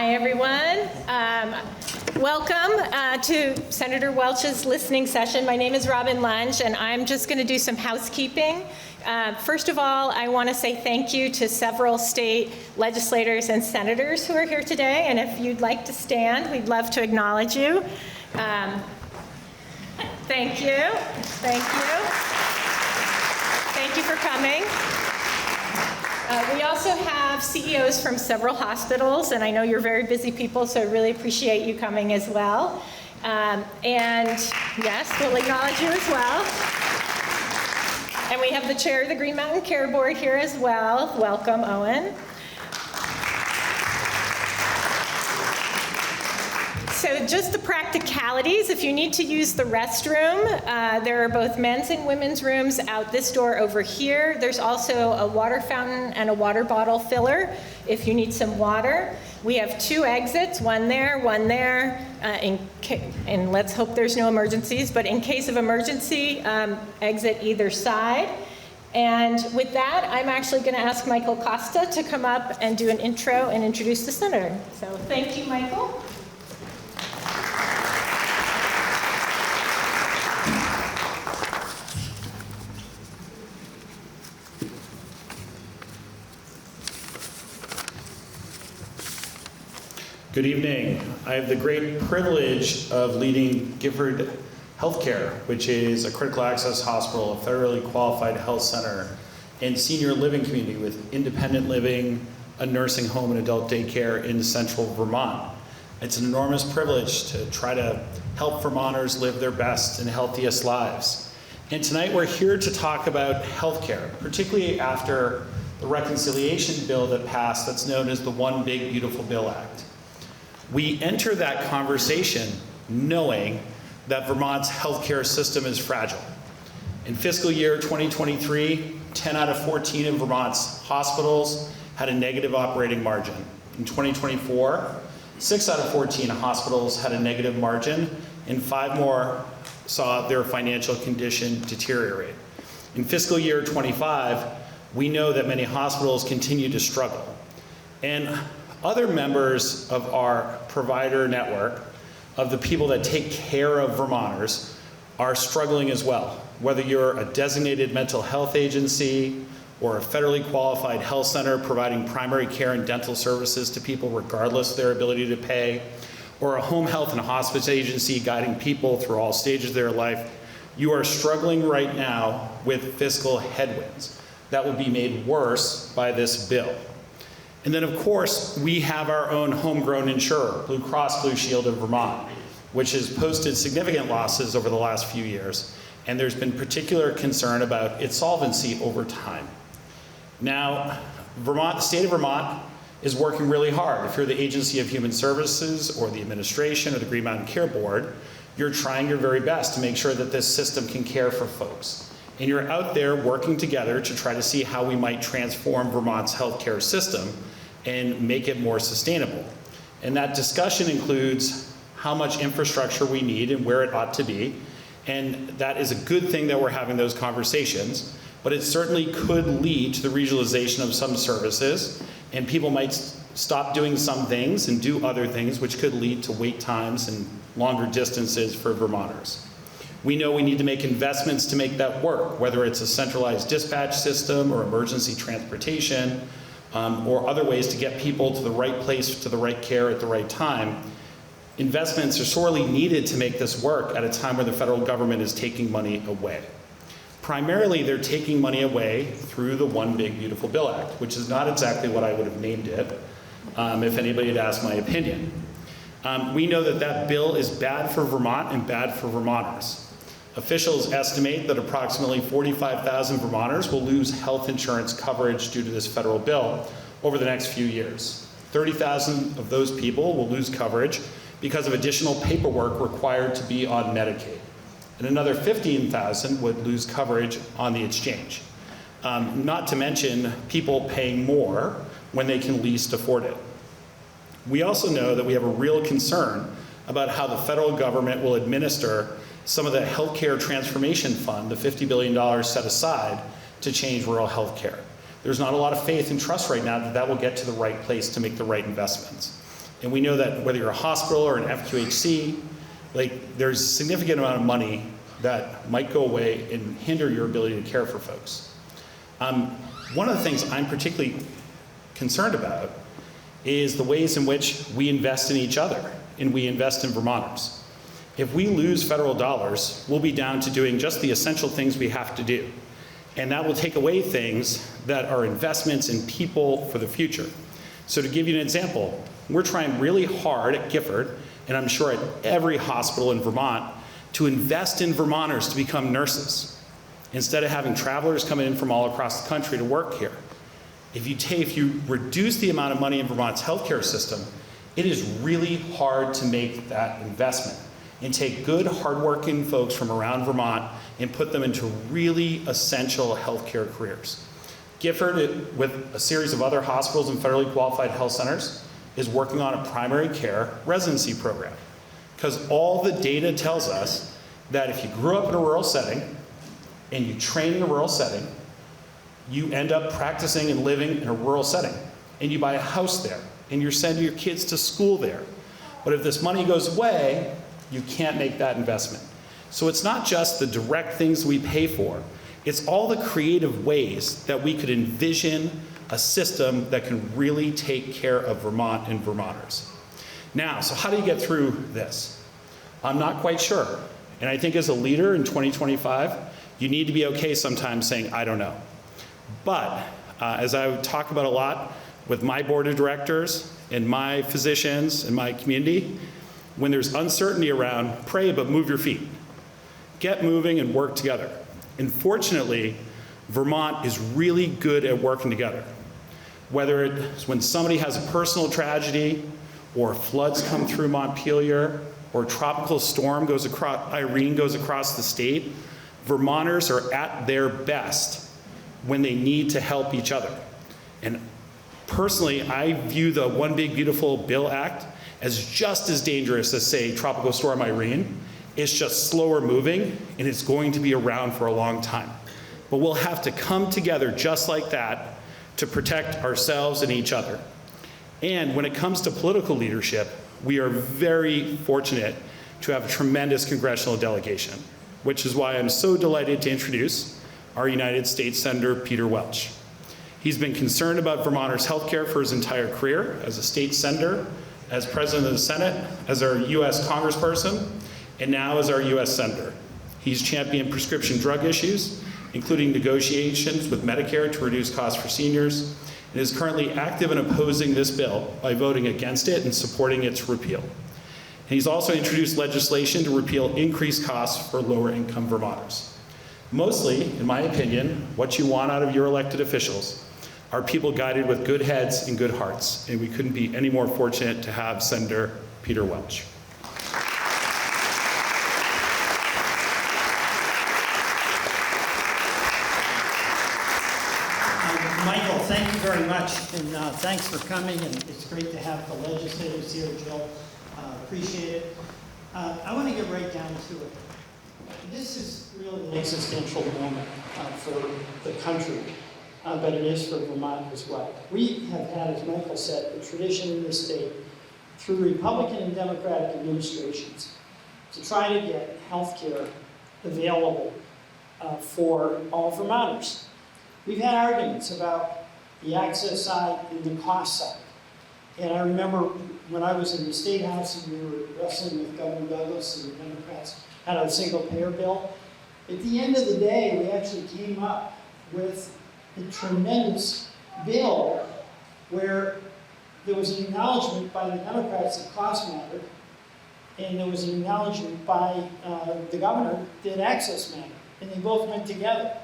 Hi, everyone. Welcome to Senator Welch's listening session. My name is Robin Lunge, and I'm just going to do some housekeeping. First of all, I want to say thank you to several state legislators and senators who are here today, and if you'd like to stand, we'd love to acknowledge you. Thank you. Thank you. Thank you for coming. We also have CEOs from several hospitals, and I know you're very busy people, so I really appreciate you coming as well. And yes, we'll acknowledge you as well. And we have the chair of the Green Mountain Care Board here as well. Welcome, Owen. So just the practicalities, if you need to use the restroom, there are both men's and women's rooms out this door over here. There's also a water fountain and a water bottle filler if you need some water. We have two exits, one there, and let's hope there's no emergencies, but in case of emergency, exit either side. And with that, I'm actually going to ask Michael Costa to come up and do an intro and introduce the senator. So thank you, Michael. Good evening. I have the great privilege of leading Gifford Healthcare, which is a critical access hospital, a federally qualified health center, and senior living community with independent living, a nursing home, and adult daycare in central Vermont. It's an enormous privilege to try to help Vermonters live their best and healthiest lives. And tonight we're here to talk about healthcare, particularly after the reconciliation bill that passed that's known as the One Big Beautiful Bill Act. We enter that conversation knowing that Vermont's healthcare system is fragile. In fiscal year 2023, 10 out of 14 of Vermont's hospitals had a negative operating margin. In 2024, 6 out of 14 hospitals had a negative margin, and 5 more saw their financial condition deteriorate. In fiscal year 25, we know that many hospitals continue to struggle. And other members of our provider network, of the people that take care of Vermonters, are struggling as well. Whether you're a designated mental health agency or a federally qualified health center providing primary care and dental services to people regardless of their ability to pay, or a home health and hospice agency guiding people through all stages of their life, you are struggling right now with fiscal headwinds that will be made worse by this bill. And then, of course, we have our own homegrown insurer, Blue Cross Blue Shield of Vermont, which has posted significant losses over the last few years, and there's been particular concern about its solvency over time. Now, the state of Vermont is working really hard. If you're the Agency of Human Services or the administration or the Green Mountain Care Board, you're trying your very best to make sure that this system can care for folks. And you're out there working together to try to see how we might transform Vermont's healthcare system and make it more sustainable. And that discussion includes how much infrastructure we need and where it ought to be. And that is a good thing that we're having those conversations, but it certainly could lead to the regionalization of some services, and people might stop doing some things and do other things, which could lead to wait times and longer distances for Vermonters. We know we need to make investments to make that work, whether it's a centralized dispatch system or emergency transportation, or other ways to get people to the right place, to the right care at the right time. Investments are sorely needed to make this work at a time where the federal government is taking money away. Primarily, they're taking money away through the One Big Beautiful Bill Act, which is not exactly what I would have named it, if anybody had asked my opinion. We know that that bill is bad for Vermont and bad for Vermonters. Officials estimate that approximately 45,000 Vermonters will lose health insurance coverage due to this federal bill over the next few years. 30,000 of those people will lose coverage because of additional paperwork required to be on Medicaid. And another 15,000 would lose coverage on the exchange. Not to mention people paying more when they can least afford it. We also know that we have a real concern about how the federal government will administer some of the healthcare transformation fund, the $50 billion set aside to change rural healthcare. There's not a lot of faith and trust right now that that will get to the right place to make the right investments. And we know that whether you're a hospital or an FQHC, like there's a significant amount of money that might go away and hinder your ability to care for folks. One of the things I'm particularly concerned about is the ways in which we invest in each other and we invest in Vermonters. If we lose federal dollars, we'll be down to doing just the essential things we have to do. And that will take away things that are investments in people for the future. So to give you an example, we're trying really hard at Gifford, and I'm sure at every hospital in Vermont, to invest in Vermonters to become nurses, instead of having travelers coming in from all across the country to work here. If you reduce the amount of money in Vermont's healthcare system, it is really hard to make that investment and take good, hardworking folks from around Vermont and put them into really essential healthcare careers. Gifford, with a series of other hospitals and federally qualified health centers, is working on a primary care residency program. Because all the data tells us that if you grew up in a rural setting and you train in a rural setting, you end up practicing and living in a rural setting. And you buy a house there, and you're sending your kids to school there. But if this money goes away, you can't make that investment. So it's not just the direct things we pay for, it's all the creative ways that we could envision a system that can really take care of Vermont and Vermonters. Now, so how do you get through this? I'm not quite sure. And I think as a leader in 2025, you need to be okay sometimes saying, I don't know. But as I talk about a lot with my board of directors and my physicians and my community, when there's uncertainty around, pray but move your feet. Get moving and work together. And fortunately, Vermont is really good at working together. Whether it's when somebody has a personal tragedy, or floods come through Montpelier, or a tropical storm goes across, Irene goes across the state, Vermonters are at their best when they need to help each other. And personally, I view the One Big Beautiful Bill Act as just as dangerous as, say, Tropical Storm Irene. It's just slower moving, and it's going to be around for a long time. But we'll have to come together just like that to protect ourselves and each other. And when it comes to political leadership, we are very fortunate to have a tremendous congressional delegation, which is why I'm so delighted to introduce our United States Senator Peter Welch. He's been concerned about Vermonters' health care for his entire career as a state senator, as president of the Senate, as our US Congressperson, and now as our US Senator. He's championed prescription drug issues, including negotiations with Medicare to reduce costs for seniors, and is currently active in opposing this bill by voting against it and supporting its repeal. And he's also introduced legislation to repeal increased costs for lower income Vermonters. Mostly, in my opinion, what you want out of your elected officials are people guided with good heads and good hearts, and we couldn't be any more fortunate to have Senator Peter Welch. Michael, thank you very much, and thanks for coming, and it's great to have the legislators here, Jill. Appreciate it. I want to get right down to it. This is really an existential moment for the country, but it is for Vermont as well. We have had, as Michael said, a tradition in this state through Republican and Democratic administrations to try to get health care available for all Vermonters. We've had arguments about the access side and the cost side. And I remember when I was in the State House and we were wrestling with Governor Douglas and the Democrats had a single payer bill. At the end of the day, we actually came up with a tremendous bill where there was an acknowledgement by the Democrats that cost mattered, and there was an acknowledgement by the governor that access mattered, and they both went together.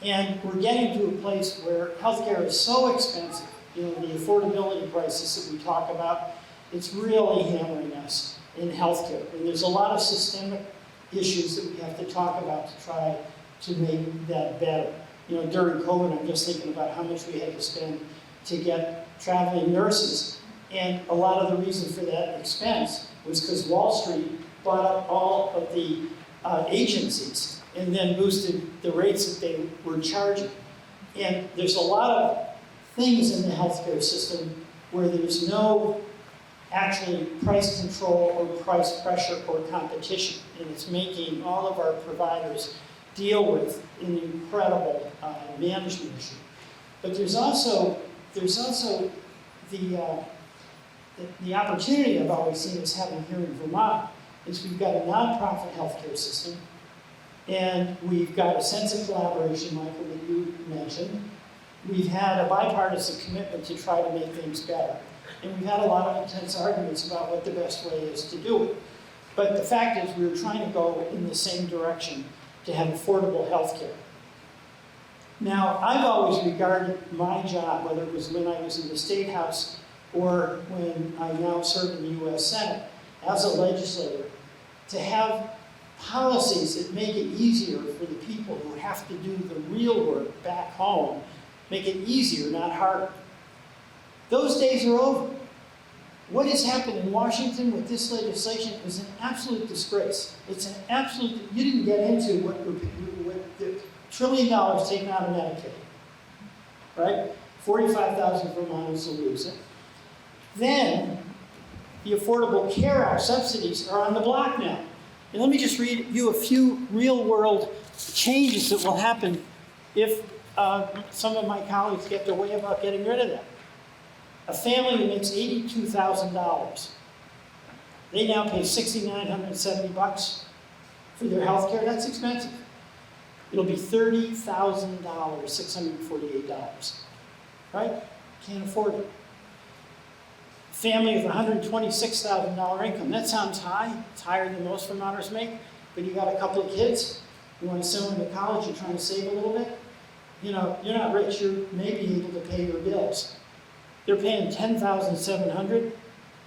And we're getting to a place where healthcare is so expensive, you know, the affordability crisis that we talk about, it's really hammering us in healthcare. And there's a lot of systemic issues that we have to talk about to try to make that better. You know, during COVID, I'm just thinking about how much we had to spend to get traveling nurses. And a lot of the reason for that expense was because Wall Street bought up all of the agencies and then boosted the rates that they were charging. And there's a lot of things in the healthcare system where there's no actually price control or price pressure or competition. And it's making all of our providers deal with an incredible management issue. But there's also the opportunity I've always seen us having here in Vermont is we've got a nonprofit healthcare system, and we've got a sense of collaboration, Michael, that you mentioned. We've had a bipartisan commitment to try to make things better. And we've had a lot of intense arguments about what the best way is to do it. But the fact is we're trying to go in the same direction to have affordable health care. Now, I've always regarded my job, whether it was when I was in the State House or when I now serve in the US Senate, as a legislator, to have policies that make it easier for the people who have to do the real work back home, make it easier, not harder. Those days are over. What has happened in Washington with this legislation is an absolute disgrace. It's an absolute, you didn't get into what the $1 trillion taken out of Medicaid, right? 45,000 Vermonters will lose it. Then, the Affordable Care Act subsidies are on the block now. And let me just read you a few real-world changes that will happen if some of my colleagues get their way about getting rid of that. A family that makes $82,000, they now pay $6,970 for their health care. That's expensive. It'll be $30,000, $648, right? Can't afford it. Family with $126,000 income. That sounds high. It's higher than most Vermonters make, but you got a couple of kids, you want to send them to college, you're trying to save a little bit. You know, you're not rich, you're maybe able to pay your bills. They're paying $10,700.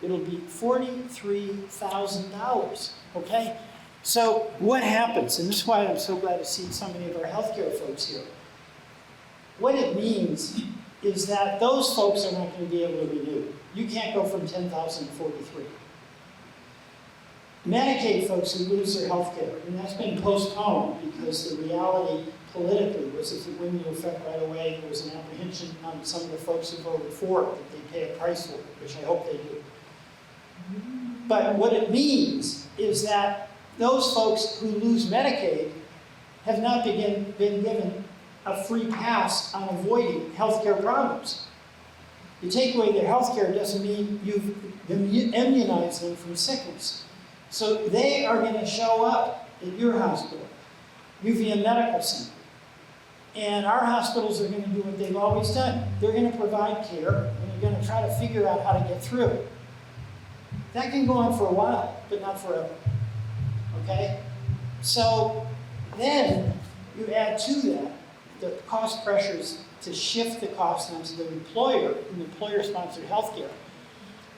It'll be $43,000, okay? So what happens, and this is why I'm so glad to see so many of our healthcare folks here. What it means is that those folks are not going to be able to renew. You can't go from 10,000 to 43. Medicaid folks who lose their health care, and that's been postponed because the reality politically was if it went into effect right away, there was an apprehension on some of the folks who voted for it that they'd pay a price for it, which I hope they do. But what it means is that those folks who lose Medicaid have not been given a free pass on avoiding healthcare problems. You take away their health care doesn't mean you've immunized them from sickness. So they are going to show up at your hospital, UVM Medical Center. And our hospitals are going to do what they've always done. They're going to provide care, and they're going to try to figure out how to get through it. That can go on for a while, but not forever. Okay? So then you add to that the cost pressures to shift the cost onto the employer and employer-sponsored health care.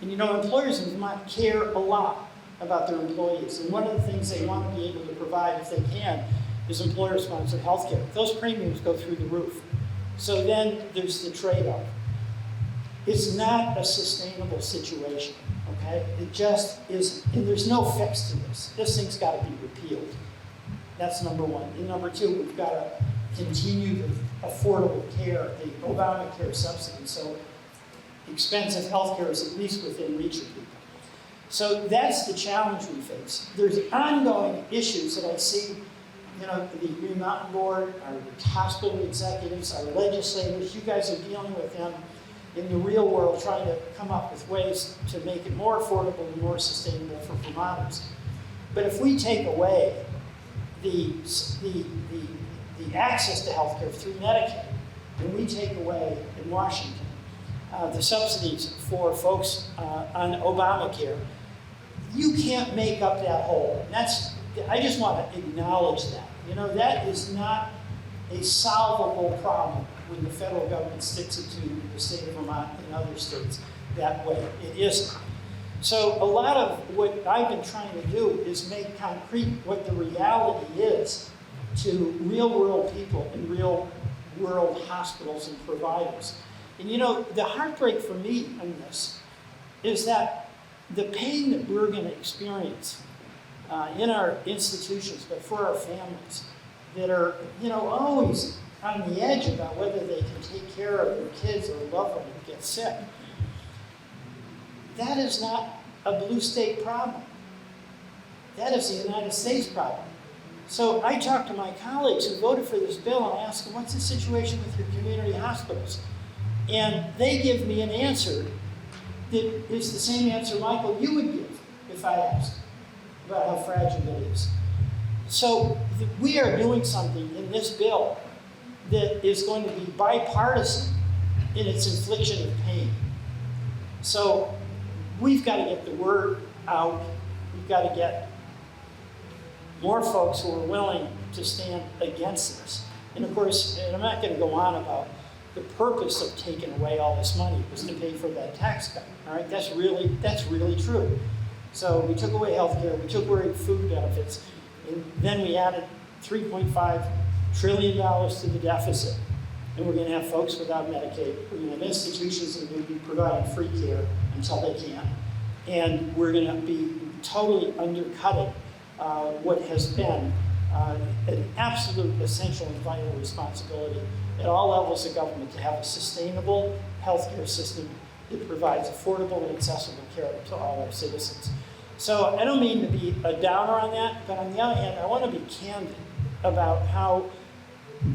And you know, employers in Vermont care a lot about their employees. And one of the things they want to be able to provide, if they can, is employer-sponsored health care. Those premiums go through the roof. So then there's the trade-off. It's not a sustainable situation, okay? It just isn't. And there's no fix to this. This thing's got to be repealed. That's number one. And number two, we've got to continue the affordable care, the Obamacare subsidy, so expensive health care is at least within reach of people. So that's the challenge we face. There's ongoing issues that I see, you know, the Green Mountain Board, our hospital executives, our legislators, you guys are dealing with them in the real world, trying to come up with ways to make it more affordable and more sustainable for Vermonters. But if we take away the access to health care through Medicaid, and we take away in Washington the subsidies for folks on Obamacare, you can't make up that hole. And I just want to acknowledge that. You know, that is not a solvable problem when the federal government sticks it to the state of Vermont and other states that way. It isn't. So a lot of what I've been trying to do is make concrete what the reality is to real-world people in real-world hospitals and providers. And you know, the heartbreak for me on this is that the pain that we're going to experience in our institutions, but for our families that are, you know, always on the edge about whether they can take care of their kids or loved one who gets sick. that is not a blue state problem. That is the United States problem. So I talked to my colleagues who voted for this bill and I asked them, what's the situation with your community hospitals? And they give me an answer that is the same answer, Michael, you would give if I asked about how fragile it is. So we are doing something in this bill that is going to be bipartisan in its infliction of pain. So we've got to get the word out. We've got to get more folks who are willing to stand against this. And of course, and I'm not going to go on about the purpose of taking away all this money was to pay for that tax cut. All right, that's really true. So we took away health care, we took away food benefits, and then we added $3.5 trillion to the deficit. And we're going to have folks without Medicaid. We're going to have institutions that are going to be providing free care until they can. And we're going to be totally undercutting what has been an absolute essential and vital responsibility at all levels of government to have a sustainable healthcare system that provides affordable and accessible care to all our citizens. So I don't mean to be a downer on that, but on the other hand, I want to be candid about how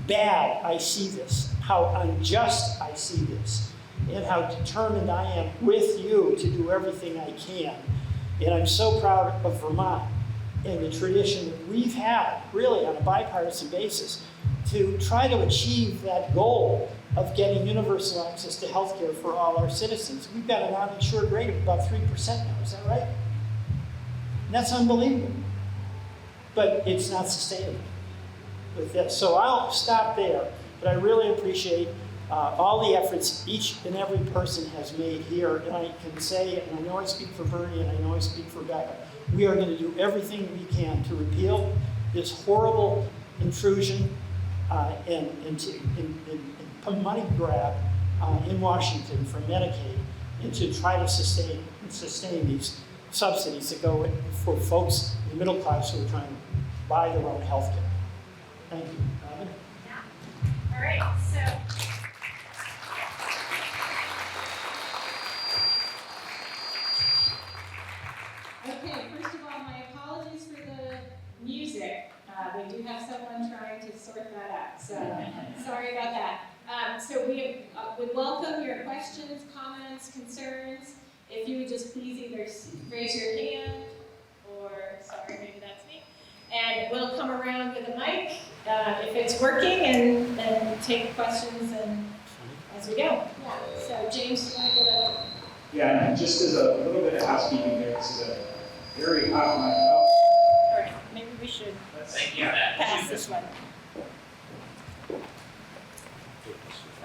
bad I see this, how unjust I see this, and how determined I am with you to do everything I can. And I'm so proud of Vermont and the tradition that we've had, really on a bipartisan basis, to try to achieve that goal of getting universal access to health care for all our citizens. We've got an uninsured rate of about 3% now, is that right? And that's unbelievable. But it's not sustainable with this. So I'll stop there, but I really appreciate all the efforts each and every person has made here. And I can say, and I know I speak for Bernie and I know I speak for Becca, we are going to do everything we can to repeal this horrible intrusion and money grab in Washington for Medicaid, and to try to sustain these subsidies that go for folks in the middle class who are trying to buy their own health care. Thank you. Robin? Yeah. All right, so. Okay, first of all, my apologies for the music. We do have someone trying to sort that out, so sorry about that. So we would welcome your questions, comments, concerns. If you would just please either raise your hand or, sorry, maybe that's me, and we'll come around with a mic if it's working and take questions and as we go. Yeah. So James, do you want to go to? Yeah, and just as a little bit of housekeeping here, this is a very hot mic. All right, maybe we should pass this one.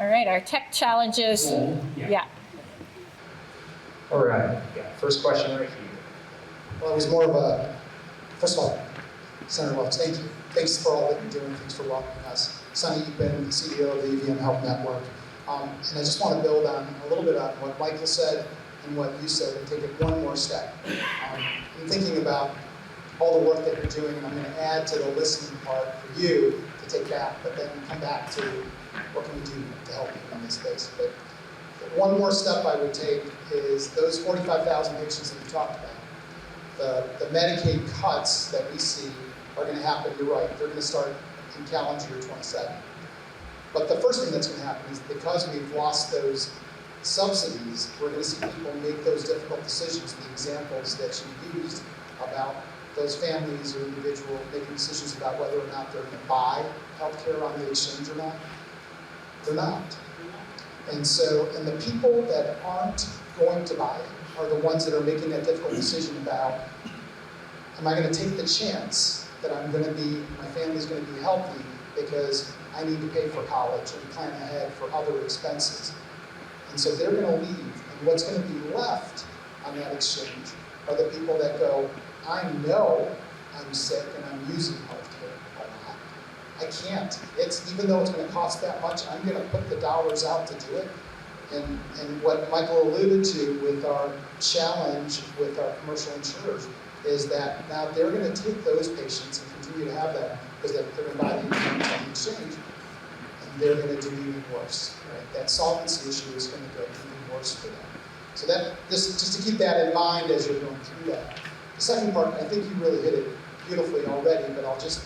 All right, our tech challenges. Yeah. All right. Yeah. First question right here. Well, it was more of a, first of all, Senator Welch, thank you. Thanks for all that you're doing. Thanks for welcoming us. Sonny, you've been the CEO of the EVM Health Network. And I just want to build on a little bit on what Michael said and what you said and take it one more step. I'm thinking about all the work that you're doing, and I'm going to add to the listening part for you to take back, but then come back to what can we do to help you in this space. But one more step I would take is those 45,000 patients that you talked about. The Medicaid cuts that we see are going to happen, you're right, they're going to start in calendar year 27. But the first thing that's going to happen is because we've lost those subsidies, we're going to see people make those difficult decisions. The examples that you used about those families or individuals making decisions about whether or not they're going to buy healthcare on the exchange or not, they're not. And so, and the people that aren't going to buy it are the ones that are making that difficult decision about, am I going to take the chance that my family's going to be healthy because I need to pay for college and plan ahead for other expenses. And so they're going to leave. And what's going to be left on that exchange are the people that go, I know I'm sick and I'm using healthcare a lot. I can't. Even though it's going to cost that much, I'm going to put the dollars out to do it. And what Michael alluded to with our challenge with our commercial insurers is that now they're going to take those patients and continue to have that because they're going to buy the insurance on the exchange, and they're going to do even worse. Right? That solvency issue is going to go even worse for them. So just to keep that in mind as you're going through that. The second part, I think you really hit it beautifully already, but I'll just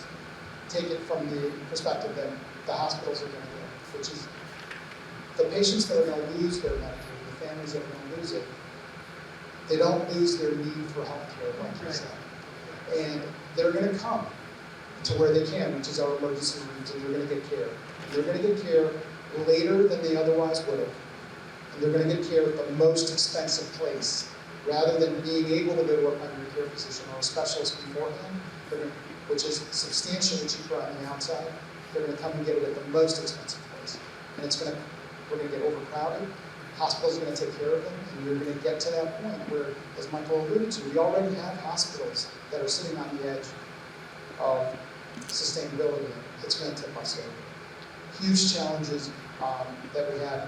take it from the perspective that the hospitals are going to get, which is the patients that are going to lose their Medicaid, the families that are going to lose it, they don't lose their need for health care, like you said. And they're going to come to where they can, which is our emergency rooms, and they're going to get care. And they're going to get care later than they otherwise would have. And they're going to get care at the most expensive place. Rather than being able to go to a primary care physician or a specialist beforehand, which is substantially cheaper on the outside, they're going to come and get it at the most expensive place. And we're going to get overcrowded. Hospitals are going to take care of them, and you're going to get to that point where, as Michael alluded to, we already have hospitals that are sitting on the edge of sustainability. It's going to tip us over. Huge challenges that we have.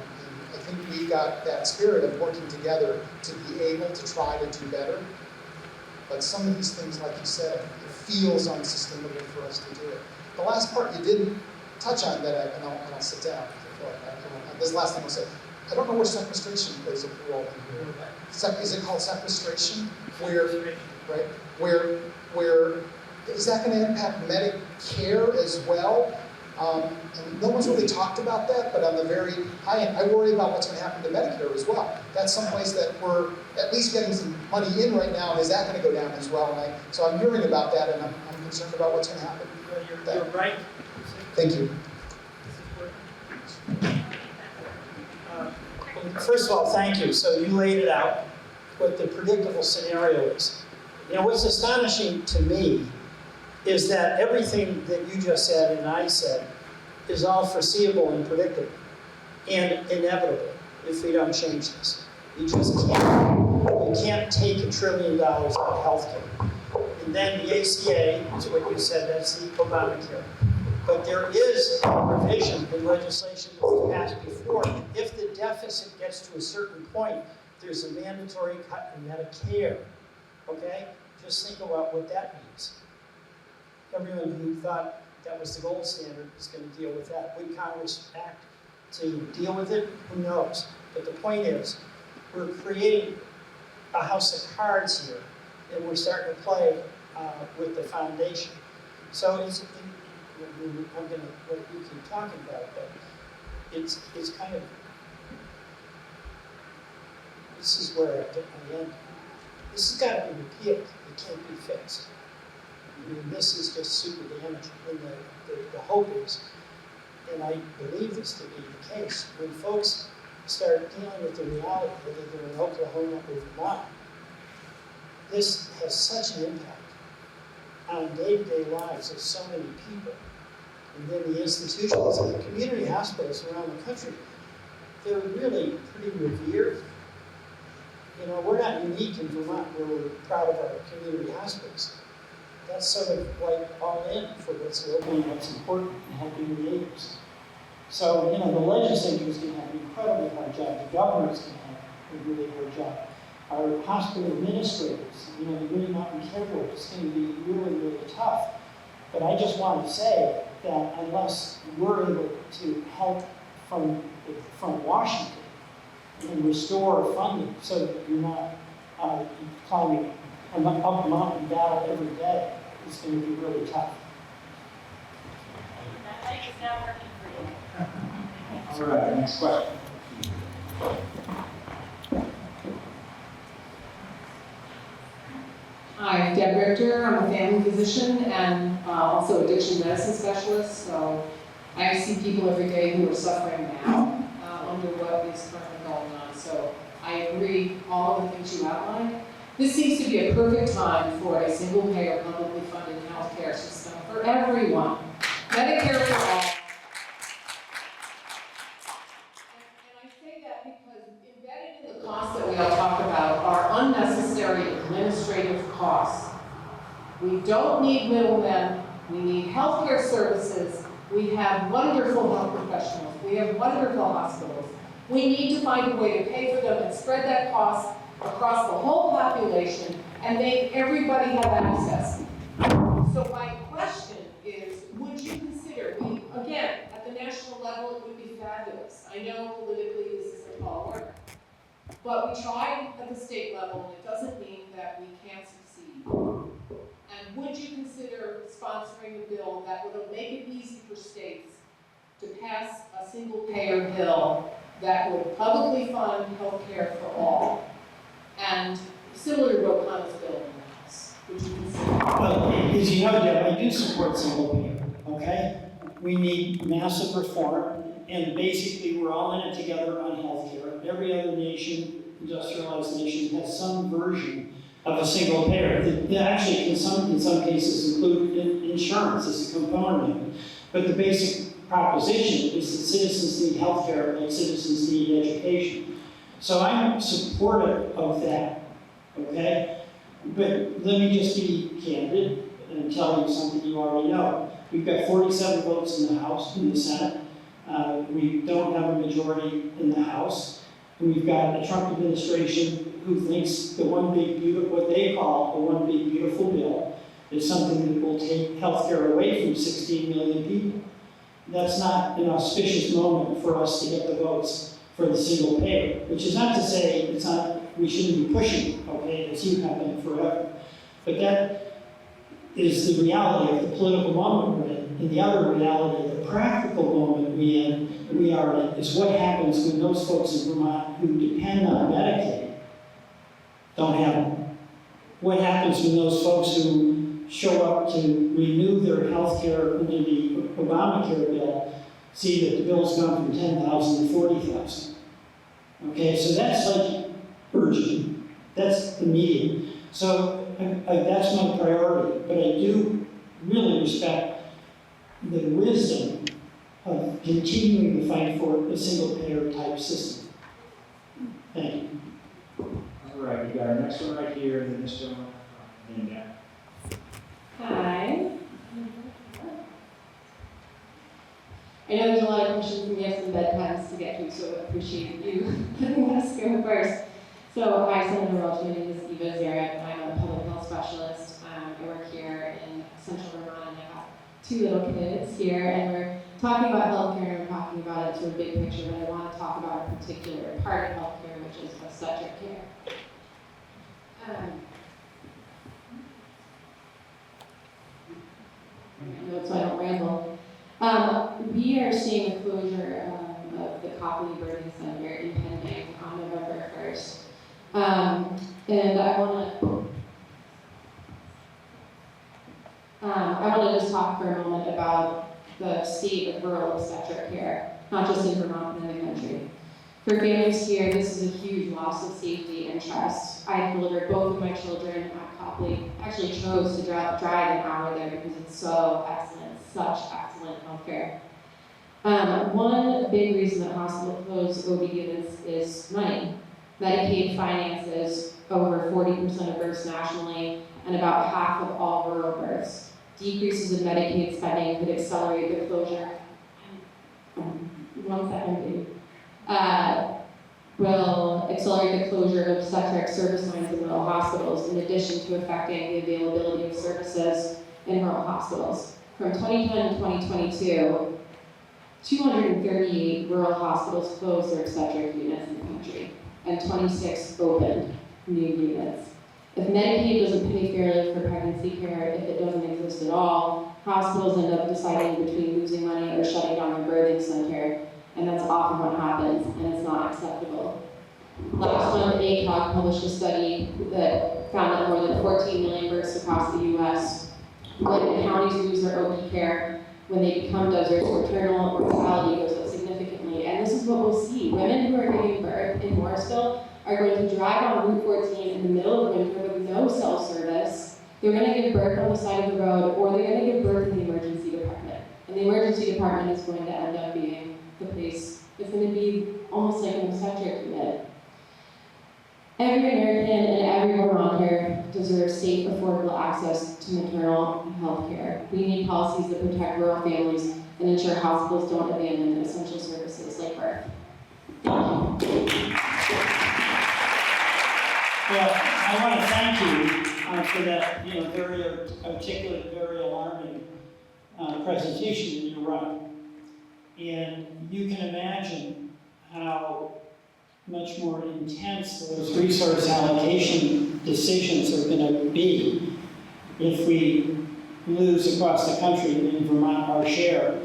I think we got that spirit of working together to be able to try to do better. But some of these things, like you said, it feels unsustainable for us to do it. The last part you didn't touch on that, and I'll sit down. This is the last thing I'll say. I don't know where sequestration plays a role in here. Is it called sequestration? Where is that going to impact Medicare as well? And no one's really talked about that, but on the very high end, I worry about what's going to happen to Medicare as well. That's someplace that we're at least getting some money in right now, and is that going to go down as well? So I'm hearing about that, and I'm concerned about what's going to happen. You're right. Thank you. First of all, thank you. So you laid it out, what the predictable scenario is. You know, what's astonishing to me is that everything that you just said and I said is all foreseeable and predictable and inevitable if we don't change this. You just can't. You can't take $1 trillion out of healthcare. And then the ACA is what you said, that's the Obamacare. But there is a provision in legislation that was passed before. If the deficit gets to a certain point, there's a mandatory cut in Medicare. Okay? Just think about what that means. Everyone who thought that was the gold standard is going to deal with that. Would Congress act to deal with it? Who knows? But the point is, we're creating a house of cards here, and we're starting to play with the foundation. So I'm going to let you keep talking about it, but it's kind of, this is where I end. This has got to be repealed. It can't be fixed. I mean, this is just super damaging. And the hope is, and I believe this to be the case, when folks start dealing with the reality, whether they're in Oklahoma or Vermont, this has such an impact on day-to-day lives of so many people. And then the institutions and the community hospitals around the country, they're really pretty revered. You know, we're not unique in Vermont where we're proud of our community hospitals. That's sort of like all in for what's local and what's important and helping your neighbors. So, you know, the legislators can have an incredibly hard job. The governors can have a really hard job. Our hospital administrators, you know, the Green Mountain Care Board is going to be really, really tough. But I just want to say that unless we're able to help from Washington and restore funding so that you're not climbing an up mountain battle every day, it's going to be really tough. That mic is not working for you. All right, next question. Hi, I'm Deb Richter. I'm a family physician and also addiction medicine specialist. So I see people every day who are suffering now under what is currently going on. So I agree all of the things you outlined. This seems to be a perfect time for a single-payer, publicly funded healthcare system for everyone. Medicare for all. And I say that because embedded in the costs that we all talk about are unnecessary administrative costs. We don't need middlemen. We need healthcare services. We have wonderful health professionals. We have wonderful hospitals. We need to find a way to pay for them and spread that cost across the whole population and make everybody have access. So my question is, would you consider, again, at the national level, it would be fabulous. I know politically this isn't all work. But we tried at the state level, and it doesn't mean that we can't succeed. And would you consider sponsoring a bill that would make it easy for states to pass a single-payer bill that would publicly fund health care for all? And similar to O'Connor's bill in the House, would you consider? Well, as you know, Deb, I do support single payer, okay? We need massive reform, and basically we're all in it together on healthcare. Every other nation, industrialized nation, has some version of a single payer. That actually in some cases include insurance as a component of it. But the basic proposition is that citizens need healthcare like citizens need education. So I'm supportive of that, okay? But let me just be candid and tell you something you already know. We've got 47 votes in the House, in the Senate. We don't have a majority in the House. And we've got a Trump administration who thinks the one big beautiful, what they call the one big beautiful bill, is something that will take healthcare away from 16 million people. That's not an auspicious moment for us to get the votes for the single payer, which is not to say it's not, we shouldn't be pushing, okay, as you have been forever. But that is the reality of the political moment we're in. And the other reality, the practical moment we are in, is what happens when those folks in Vermont who depend on Medicaid don't have them. What happens when those folks who show up to renew their health care under the Obamacare bill see that the bill's gone from 10,000 to 40,000. Okay, so that's like urgent. That's immediate. So that's my priority. But I do really respect the wisdom of continuing to fight for a single payer type system. Thank you. All right, we got our next one right here, and then this gentleman, and then down. Hi. I know there's a lot of questions and we have some bedtimes to get to, so I appreciate you letting us go first. So, hi, Senator Welch. My name is Eva Zarek. I'm a public health specialist. I work here in Central Vermont, and I have 2 little kids here, and we're talking about healthcare, and we're talking about it sort of big picture, but I want to talk about a particular part of healthcare, which is obstetric care. So I don't ramble. We are seeing the closure of the Copley Birthing Center impending on November 1st. And I want to just talk for a moment about the state of rural obstetric care, not just in Vermont, but in the country. For families here, this is a huge loss of safety and trust. I delivered both of my children at Copley. Actually chose to drive an hour there because it's so excellent, such excellent healthcare. One big reason that hospitals close OB units is money. Medicaid finances over 40% of births nationally and about half of all rural births. Decreases in Medicaid spending could accelerate the closure. One second, please. Will accelerate the closure of obstetric service lines in rural hospitals, in addition to affecting the availability of services in rural hospitals. From 2010 to 2022, 238 rural hospitals closed their obstetric units in the country, and 26 opened new units. If Medicaid doesn't pay fairly for pregnancy care, if it doesn't exist at all, hospitals end up deciding between losing money or shutting down their birthing center, and that's often what happens, and it's not acceptable. Last month, ACOG published a study that found that more than 14 million births across the U.S. when counties lose their OB care, when they become deserts, maternal mortality goes up significantly. And this is what we'll see. Women who are giving birth in Morrisville are going to drive on Route 14 in the middle of winter with no cell service. They're going to give birth on the side of the road, or they're going to give birth in the emergency department. And the emergency department is going to end up being the place, it's going to be almost like an obstetric unit. Every American and every Vermonter deserves safe, affordable access to maternal health care. We need policies that protect rural families and ensure hospitals don't abandon essential services like birth. Thank you. Well, I want to thank you for that, very articulate, very alarming presentation that you run. And you can imagine how much more intense those resource allocation decisions are going to be if we lose across the country in Vermont our share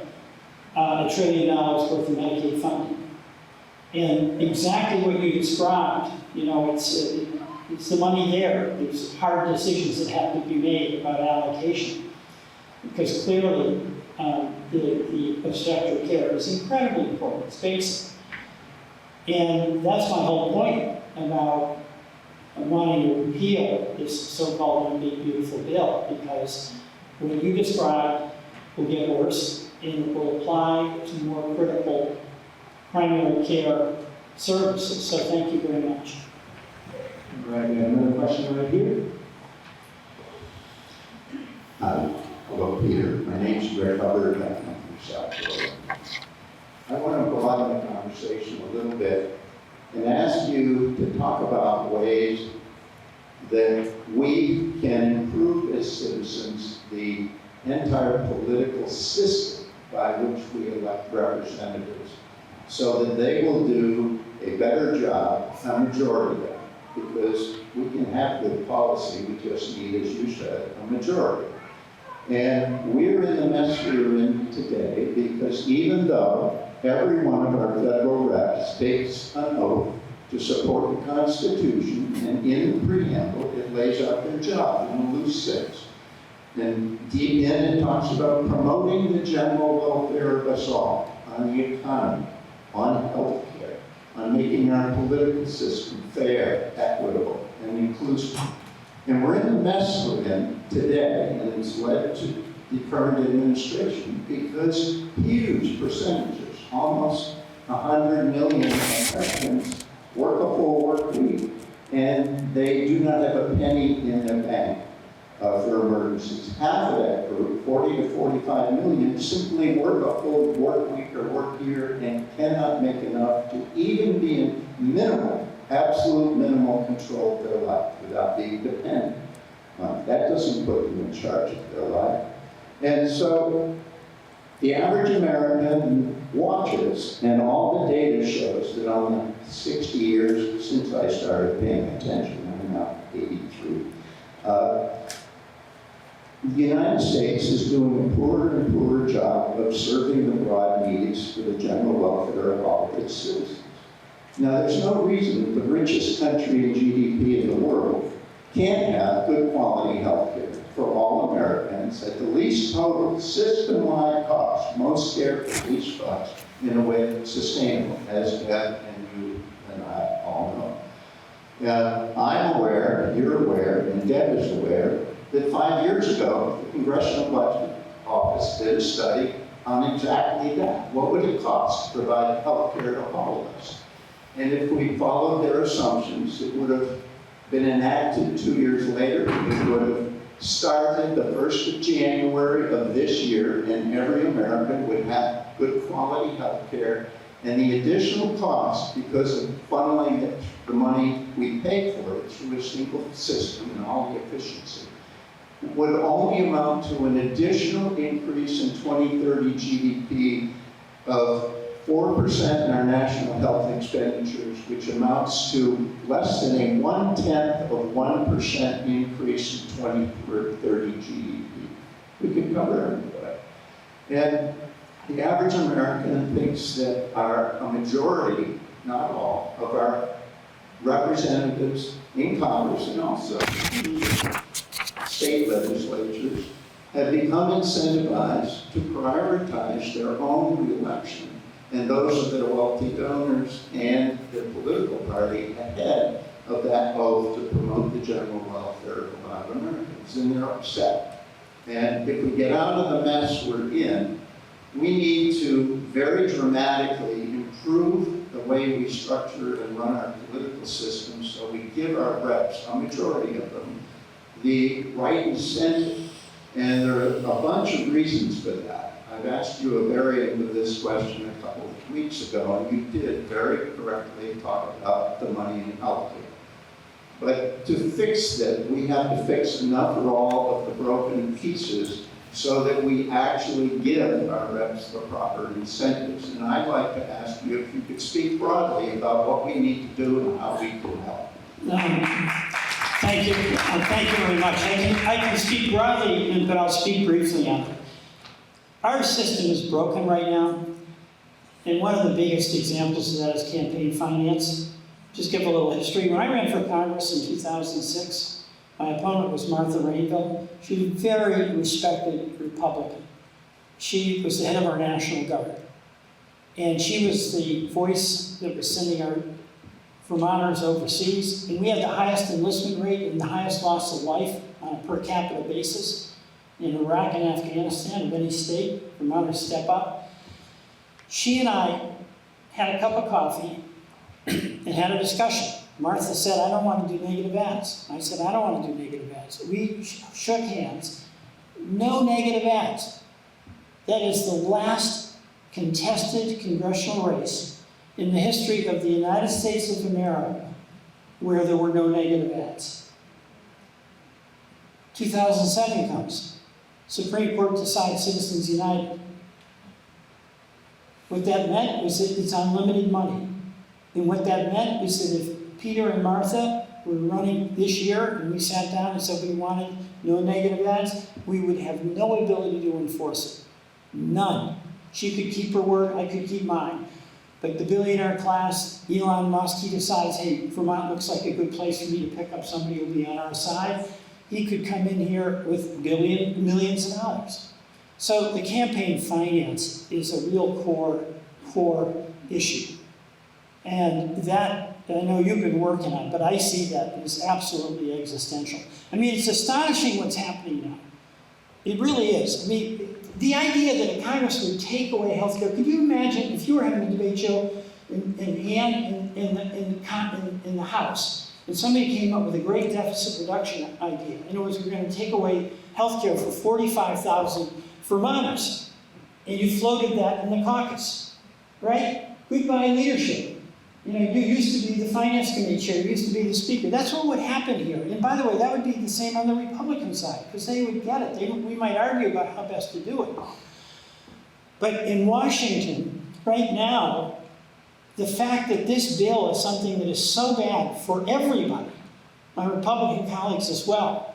$1 trillion worth of Medicaid funding. And exactly what you described, you know, it's the money there. There's hard decisions that have to be made about allocation. Because clearly, the obstetric care is incredibly important. It's basic. And that's my whole point about wanting to repeal this so-called One Big Beautiful Bill, because what you described will get worse and will apply to more critical primary care services. So thank you very much. All right, we have another question right here. Hello, Peter. My name's Greg Hubbard. I come from South Florida. I want to broaden the conversation a little bit and ask you to talk about ways that we can improve as citizens the entire political system by which we elect representatives so that they will do a better job, a majority of them, because we can have good policy, we just need, as you said, a majority. And we're in the mess we're in today because even though every one of our federal reps takes an oath to support the Constitution, and in the preamble it lays out their job in loose 6. And deep in it talks about promoting the general welfare of us all, on the economy, on health care, on making our political system fair, equitable, and inclusive. And we're in the mess we're in today, and it's led to the current administration because huge percentages, almost 100 million Americans, work a full work week, and they do not have a penny in their bank for emergencies. Half of that group, 40 to 45 million, simply work a full work week or work year and cannot make enough to even be in minimal, absolute minimal control of their life without being dependent on it. That doesn't put them in charge of their life. And so the average American watches, and all the data shows that on the 60 years since I started paying attention, I'm now 83, the United States is doing a poorer and poorer job of serving the broad needs for the general welfare of all of its citizens. Now, there's no reason that the richest country in GDP in the world can't have good quality health care for all Americans at the least total system-wide cost, most care for least cost, in a way that's sustainable, as Deb and you and I all know. I'm aware, you're aware, and Deb is aware, that 5 years ago, the Congressional Budget Office did a study on exactly that. What would it cost to provide health care to all of us? And if we followed their assumptions, it would have been enacted 2 years later. It would have started the 1st of January of this year, and every American would have good quality health care. And the additional cost, because of funneling the money we pay for it through a single system and all the efficiency, would only amount to an additional increase in 2030 GDP of 4% in our national health expenditures, which amounts to less than a 0.1% increase in 2030 GDP. We can cover everybody. And the average American thinks that a majority, not all, of our representatives in Congress and also state legislatures have become incentivized to prioritize their own reelection and those of their wealthy donors and their political party ahead of that oath to promote the general welfare of a lot of Americans. And they're upset. And if we get out of the mess we're in, we need to very dramatically improve the way we structure and run our political system so we give our reps, a majority of them, the right incentive. And there are a bunch of reasons for that. I've asked you a variant of this question a couple of weeks ago, and you did very correctly talk about the money in healthcare. But to fix that, we have to fix enough or all of the broken pieces so that we actually give our reps the proper incentives. And I'd like to ask you if you could speak broadly about what we need to do and how we can help. Thank you. Thank you very much. I can speak broadly, but I'll speak briefly on it. Our system is broken right now, and one of the biggest examples of that is campaign finance. Just give a little history. When I ran for Congress in 2006, my opponent was Martha Rainville. She was a very respected Republican. She was the head of our National Guard. And she was the voice that was sending our Vermonters overseas. And we had the highest enlistment rate and the highest loss of life on a per capita basis in Iraq and Afghanistan of any state. Vermonters step up. She and I had a cup of coffee and had a discussion. Martha said, I don't want to do negative ads. I said, I don't want to do negative ads. We shook hands. No negative ads. That is the last contested congressional race in the history of the United States of America where there were no negative ads. 2007 comes. Supreme Court decides Citizens United. What that meant was that it's unlimited money. And what that meant is that if Peter and Martha were running this year and we sat down and said we wanted no negative ads, we would have no ability to enforce it. None. She could keep her word, I could keep mine. But the billionaire class, Elon Musk, he decides, hey, Vermont looks like a good place for me to pick up somebody who'll be on our side. He could come in here with millions of dollars. So the campaign finance is a real core issue. And that, I know you've been working on, but I see that as absolutely existential. I mean, it's astonishing what's happening now. It really is. I mean, the idea that a Congress would take away health care, could you imagine if you were having a debate, Joe, in the House, and somebody came up with a great deficit reduction idea, and it was we're going to take away health care for 45,000 Vermonters, and you floated that in the caucus, right? Goodbye leadership. You know, you used to be the finance committee chair, you used to be the speaker. That's what would happen here. And by the way, that would be the same on the Republican side, because they would get it. We might argue about how best to do it. But in Washington, right now, the fact that this bill is something that is so bad for everybody, my Republican colleagues as well,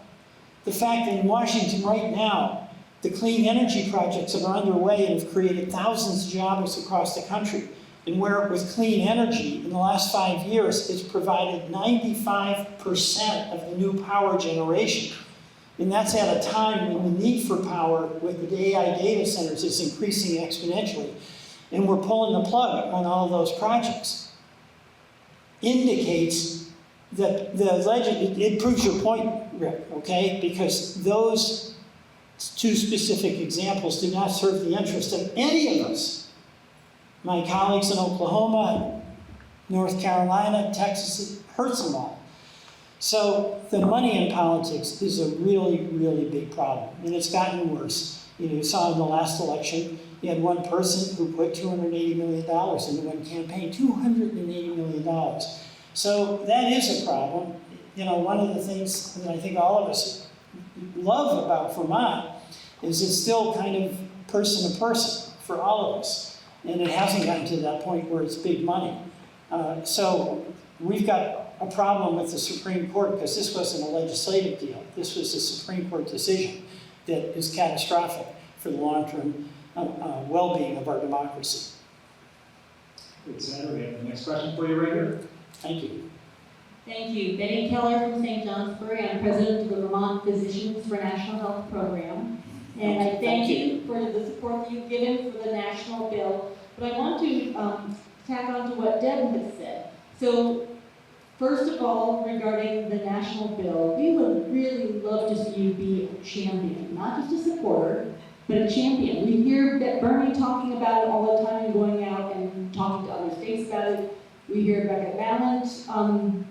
the fact that in Washington right now, the clean energy projects that are underway and have created thousands of jobs across the country, and where with clean energy, in the last 5 years, it's provided 95% of the new power generation. And that's at a time when the need for power with the AI data centers is increasing exponentially. And we're pulling the plug on all of those projects. Indicates that it proves your point, Rick, okay? Because those two specific examples do not serve the interest of any of us. My colleagues in Oklahoma, North Carolina, Texas, it hurts them all. So the money in politics is a really, really big problem, and it's gotten worse. You know, you saw in the last election, you had one person who put $280 million into one campaign, $280 million. So that is a problem. You know, one of the things that I think all of us love about Vermont is it's still kind of person to person for all of us. And it hasn't gotten to that point where it's big money. So we've got a problem with the Supreme Court because this wasn't a legislative deal. This was a Supreme Court decision that is catastrophic for the long-term well-being of our democracy. Good, Senator. We have the next question for you right here. Thank you. Thank you. Betty Keller from St. Johnsbury. I'm president of the Vermont Physicians for National Health Program. And I thank you for the support that you've given for the national bill. But I want to tack on to what Deb has said. So, first of all, regarding the national bill, we would really love to see you be a champion, not just a supporter, but a champion. We hear Bernie talking about it all the time and going out and talking to other states about it. We hear Becca Ballant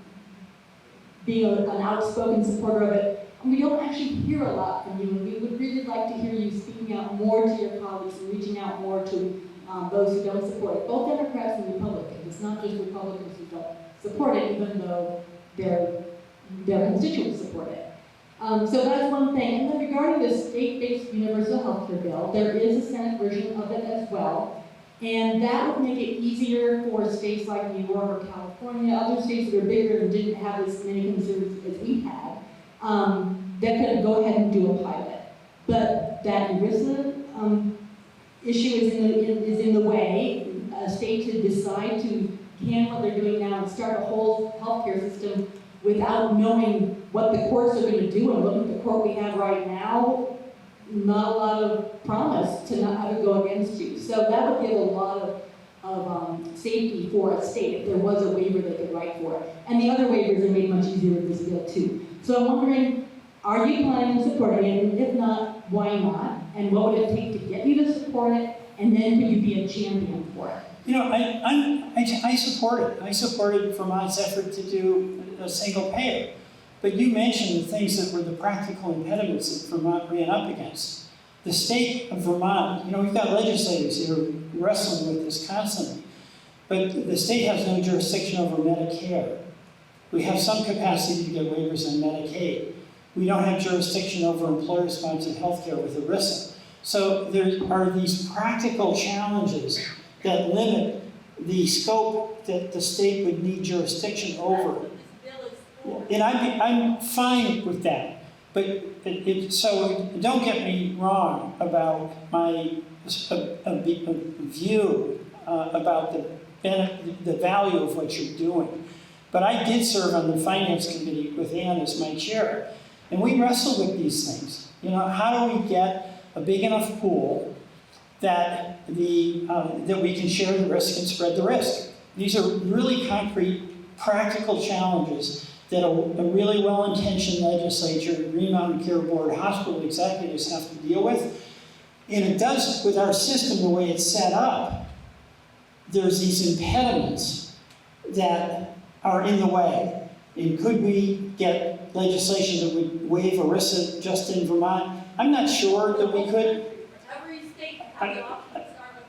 being an outspoken supporter of it. And we don't actually hear a lot from you, and we would really like to hear you speaking out more to your colleagues and reaching out more to those who don't support it, both Democrats and Republicans. It's not just Republicans who don't support it, even though their constituents support it. So that's one thing. And then regarding the state-based universal health care bill, there is a Senate version of it as well. And that would make it easier for states like New York or California, other states that are bigger and didn't have as many concerns as we had, that could go ahead and do a pilot. But that ERISA issue is in the way. A state to decide to can what they're doing now and start a whole healthcare system without knowing what the courts are going to do, and look at the court we have right now, not a lot of promise to not have it go against you. So that would give a lot of safety for a state if there was a waiver they could write for it. And the other waivers are made much easier with this bill too. So I'm wondering, are you planning on supporting it? And if not, why not? And what would it take to get you to support it? And then could you be a champion for it? You know, I support it. I supported Vermont's effort to do a single payer. But you mentioned the things that were the practical impediments that Vermont ran up against. The state of Vermont, you know, we've got legislators here wrestling with this constantly, but the state has no jurisdiction over Medicare. We have some capacity to get waivers on Medicaid. We don't have jurisdiction over employer-sponsored health care with ERISA. So there are these practical challenges that limit the scope that the state would need jurisdiction over. And I'm fine with that. But so don't get me wrong about my view about the value of what you're doing. But I did serve on the Finance Committee with Ann as my chair. And we wrestled with these things. You know, how do we get a big enough pool that that we can share the risk and spread the risk? These are really concrete, practical challenges that a really well-intentioned legislature, Green Mountain Care Board, hospital executives have to deal with. And it does, with our system, the way it's set up, there's these impediments that are in the way. And could we get legislation that would waive ERISA just in Vermont? I'm not sure that we could. Every state has the option to start a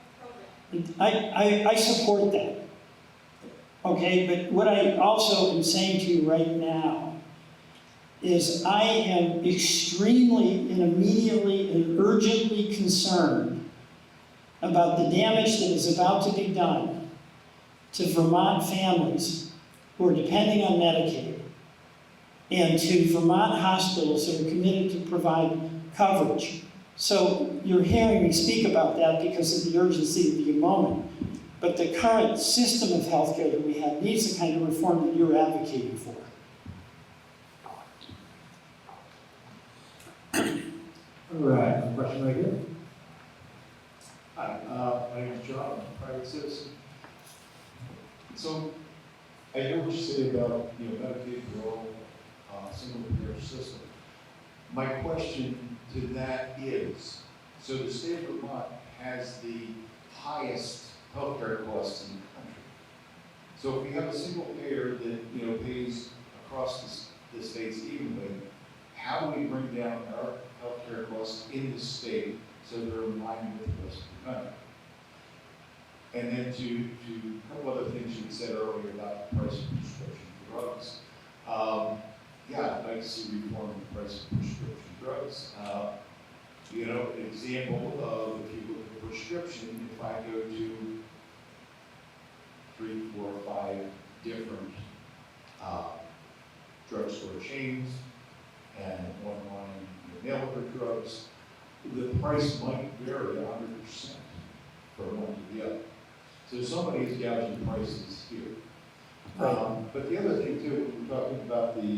program. I support that. Okay, but what I also am saying to you right now is I am extremely and immediately and urgently concerned about the damage that is about to be done to Vermont families who are depending on Medicaid and to Vermont hospitals that are committed to provide coverage. So you're hearing me speak about that because of the urgency of the moment. But the current system of healthcare that we have needs the kind of reform that you're advocating for. All right, a question right here. Hi, my name is John, I'm a private citizen. So, I hear what you say about, Medicaid, rural, single payer system. My question to that is, so the state of Vermont has the highest healthcare costs in the country. So if we have a single payer that, pays across the states evenly, how do we bring down our healthcare costs in the state so they're in line with the rest of the country? And then to a couple other things you said earlier about the price of prescription drugs. I'd like to see reform in the price of prescription drugs. An example of if you look at a prescription, if I go to 3, 4, 5 different drugstore chains and online mail order drugs, the price might vary 100% from one to the other. So somebody is gouging prices here. But the other thing too, when we're talking about the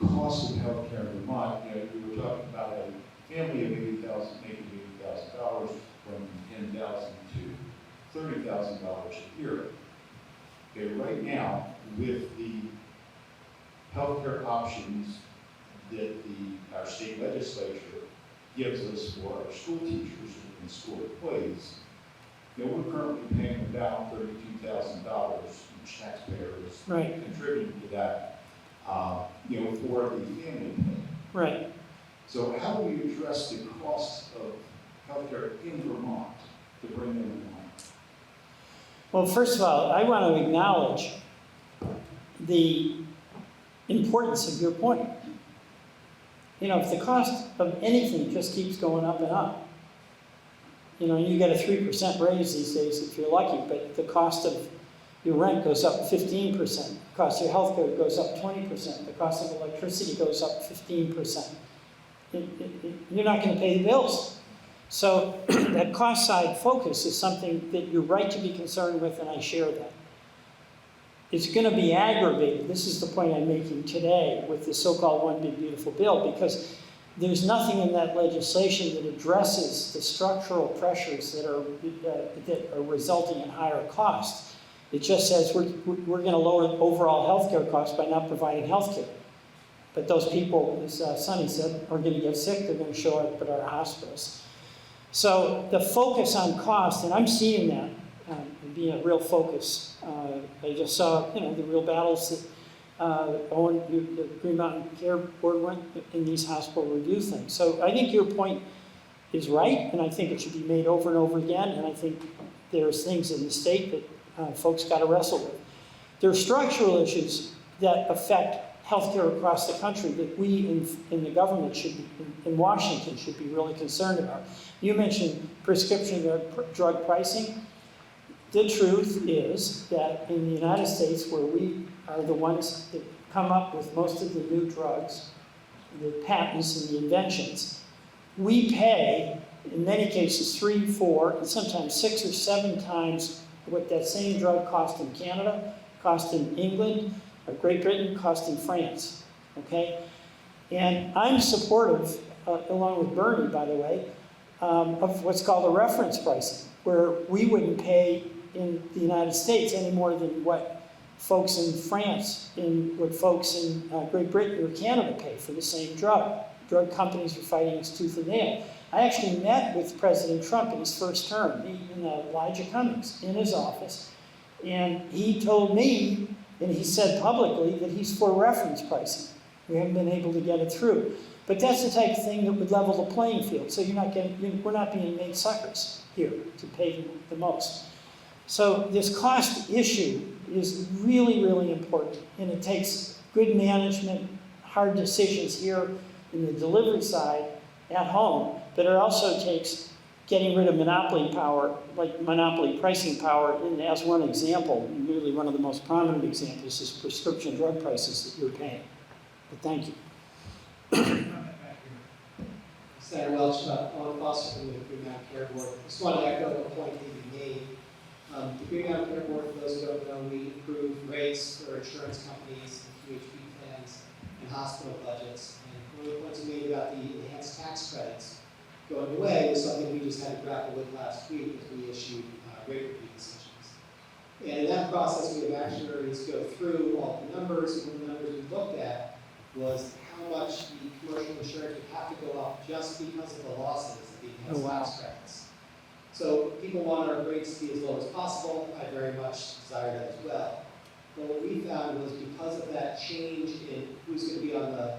cost of healthcare in Vermont, we were talking about a family of $80,000 making $80,000 from $10,000 to $30,000 a year. Okay, right now, with the healthcare options that our state legislature gives us for our school teachers and school employees, we're currently paying about $32,000, which taxpayers contributing to that, for the family plan. Right. So how do we address the costs of healthcare in Vermont to bring them in line? Well, first of all, I want to acknowledge the importance of your point. you know, if the cost of anything just keeps going up and up, you know, you get a 3% raise these days if you're lucky, but the cost of your rent goes up 15%, the cost of your health care goes up 20%, the cost of electricity goes up 15%. You're not going to pay the bills. So that cost side focus is something that you're right to be concerned with, and I share that. It's going to be aggravated, this is the point I'm making today, with the so-called One Big Beautiful Bill, because there's nothing in that legislation that addresses the structural pressures that are resulting in higher costs. It just says we're going to lower overall healthcare costs by not providing healthcare. But those people, as Sonny said, are going to get sick, they're going to show up at our hospitals. So the focus on cost, and I'm seeing that being a real focus. I just saw, you know, the real battles that the Green Mountain Care Board went in these hospital review things. So I think your point is right, and I think it should be made over and over again, and I think there's things in the state that folks got to wrestle with. There are structural issues that affect healthcare across the country that we in the government should be, in Washington should be really concerned about. You mentioned prescription drug pricing. The truth is that in the United States, where we are the ones that come up with most of the new drugs, the patents and the inventions, we pay, in many cases, 3, 4, and sometimes 6 or 7 times what that same drug cost in Canada, cost in England, or Great Britain, cost in France, okay? And I'm supportive, along with Bernie, by the way, of what's called a reference pricing, where we wouldn't pay in the United States any more than what folks in France, what folks in Great Britain or Canada pay for the same drug. Drug companies are fighting its tooth and nail. I actually met with President Trump in his first term, and Elijah Cummings, in his office, and he told me, and he said publicly, that he's for reference pricing. We haven't been able to get it through. But that's the type of thing that would level the playing field. So we're not being made suckers here to pay the most. So this cost issue is really, really important. And it takes good management, hard decisions here in the delivery side at home, but it also takes getting rid of monopoly power, like monopoly pricing power. And as one example, really one of the most prominent examples is prescription drug prices that you're paying. But thank you. Senator Welch, Owen Foster from the Green Mountain Care Board. I just want to echo a point that you made. The Green Mountain Care Board, for those who don't know, we approve rates for insurance companies and QHP plans and hospital budgets. And one of the points you made about the enhanced tax credits going away was something we just had to grapple with last week as we issued rate review decisions. And in that process, we have actuaries go through all the numbers, and one of the numbers we looked at was how much the commercial insurance would have to go up just because of the losses of the enhanced tax credits. So people want our rates to be as low as possible. I very much desire that as well. But what we found was because of that change in who's going to be on the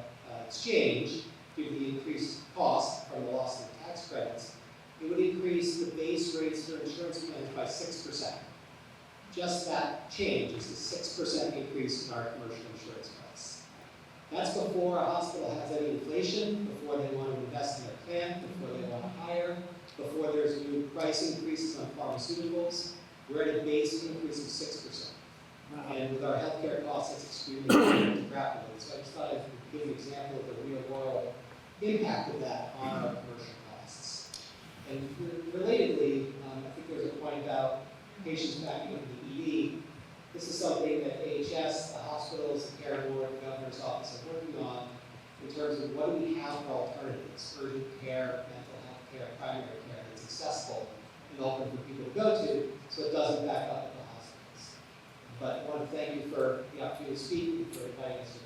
exchange due to the increased cost from the loss of the tax credits, it would increase the base rates for insurance plans by 6%. Just that change is a 6% increase in our commercial insurance costs. That's before a hospital has any inflation, before they want to invest in their plan, before they want to hire, before there's new price increases on pharmaceuticals. We're at a base increase of 6%. And with our healthcare costs, it's extremely important to grapple with. So I just thought I'd give an example of the real world impact of that on our commercial costs. And relatedly, I think there's a point about patients backing up the ED. This is something that AHS, the hospitals, the care board, the governor's office are working on in terms of what do we have for alternatives, urgent care, mental health care, primary care that's accessible and open for people to go to so it doesn't back up at the hospitals. But I want to thank you for the opportunity to speak and for inviting us to.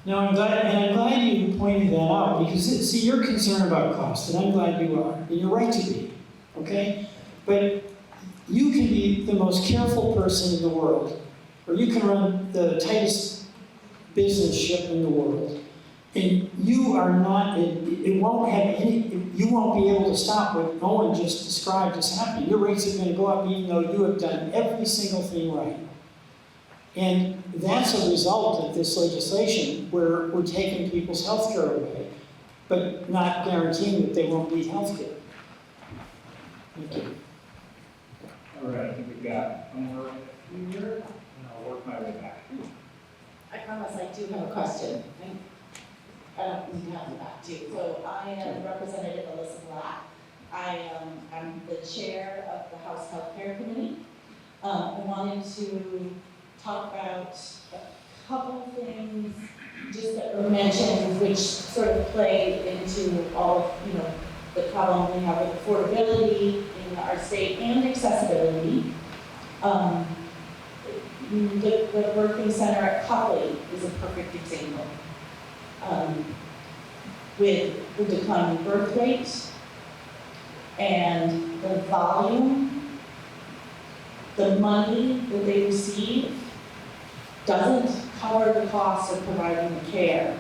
No, I'm glad you pointed that out, because see, you're concerned about cost, and I'm glad you are, and you're right to be, okay? But you can be the most careful person in the world, or you can run the tightest business ship in the world, and you are not, it won't have any, you won't be able to stop what Owen just described as happening. Your rates are going to go up even though you have done every single thing right. And that's a result of this legislation where we're taking people's health care away but not guaranteeing that they won't need health care. Thank you. All right, I think we've got one more here, and I'll work my way back. I promise I do have a question. I don't need to have the back too. So I am Representative Alyssa Black. I'm the chair of the House Health Care Committee. I wanted to talk about a couple things just that were mentioned, which sort of play into all of, the problem we have with affordability in our state and accessibility. The birthing center at Copley is a perfect example. With the declining birth rate and the volume, the money that they receive doesn't cover the cost of providing the care.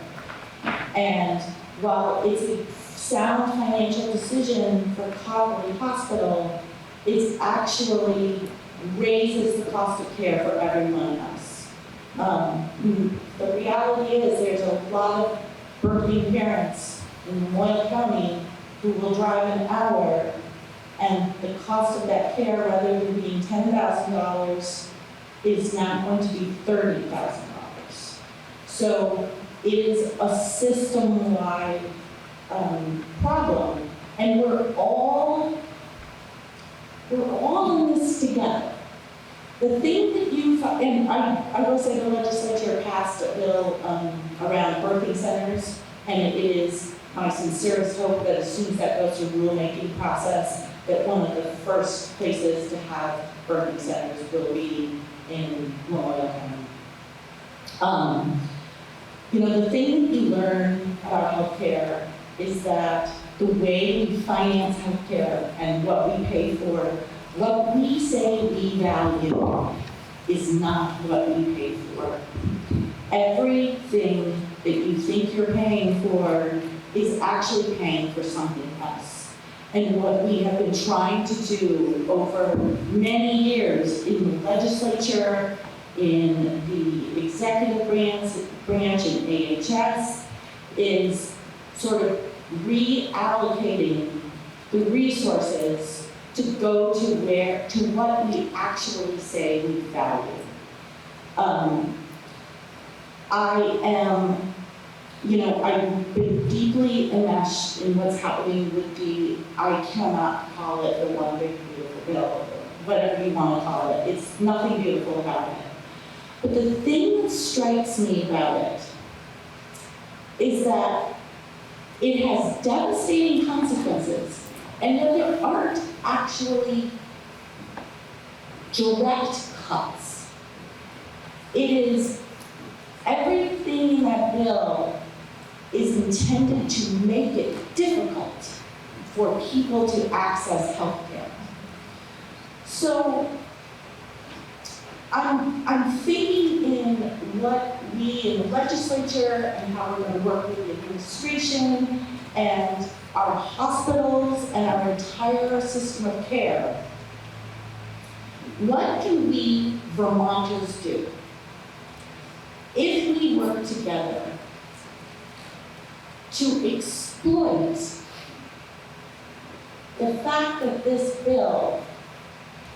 And while it's a sound financial decision for Copley Hospital, it actually raises the cost of care for everyone else. The reality is there's a lot of birthing parents in Moyle County who will drive an hour, and the cost of that care, rather than being $10,000, is now going to be $30,000. So it is a system-wide problem, and we're all in this together. The thing that and I will say the legislature passed a bill around birthing centers, and it is my sincerest hope that as soon as that goes through the rulemaking process, that one of the first places to have birthing centers will be in Memorial County. The thing that you learn about healthcare is that the way we finance healthcare and what we pay for, what we say we value is not what we pay for. Everything that you think you're paying for is actually paying for something else. And what we have been trying to do over many years in the legislature, in the executive branch in AHS, is sort of reallocating the resources to go to what we actually say we value. I've been deeply enmeshed in what's happening with I cannot call it the one big beautiful bill, whatever you want to call it. It's nothing beautiful about it. But the thing that strikes me about it is that it has devastating consequences, and that there aren't actually direct cuts. It is, everything in that bill is intended to make it difficult for people to access health care. So I'm thinking in what we in the legislature and how we're going to work with the administration and our hospitals and our entire system of care. What can we Vermonters do if we work together to exploit the fact that this bill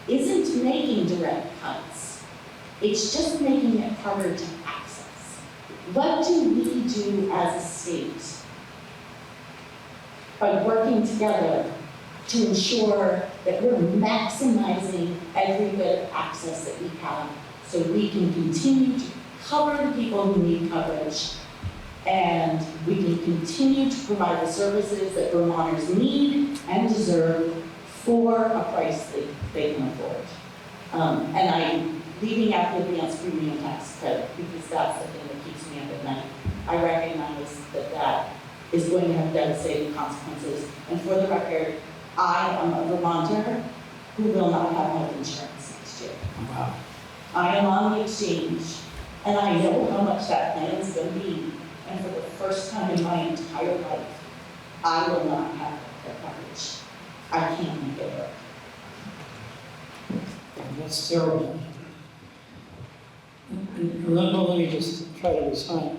isn't making direct cuts? It's just making it harder to access. What do we do as a state by working together to ensure that we're maximizing every bit of access that we have so we can continue to cover the people who need coverage, and we can continue to provide the services that Vermonters need and deserve for a price they can afford. And I'm leaving out the advanced premium tax credit because that's the thing that keeps me up at night. I recognize that that is going to have devastating consequences. And for the record, I am a Vermonter who will not have health insurance next year. Wow. I am on the exchange, and I know how much that plan is going to be. And for the first time in my entire life, I will not have health coverage. I can't make it work. That's terrible. And let me just try to respond.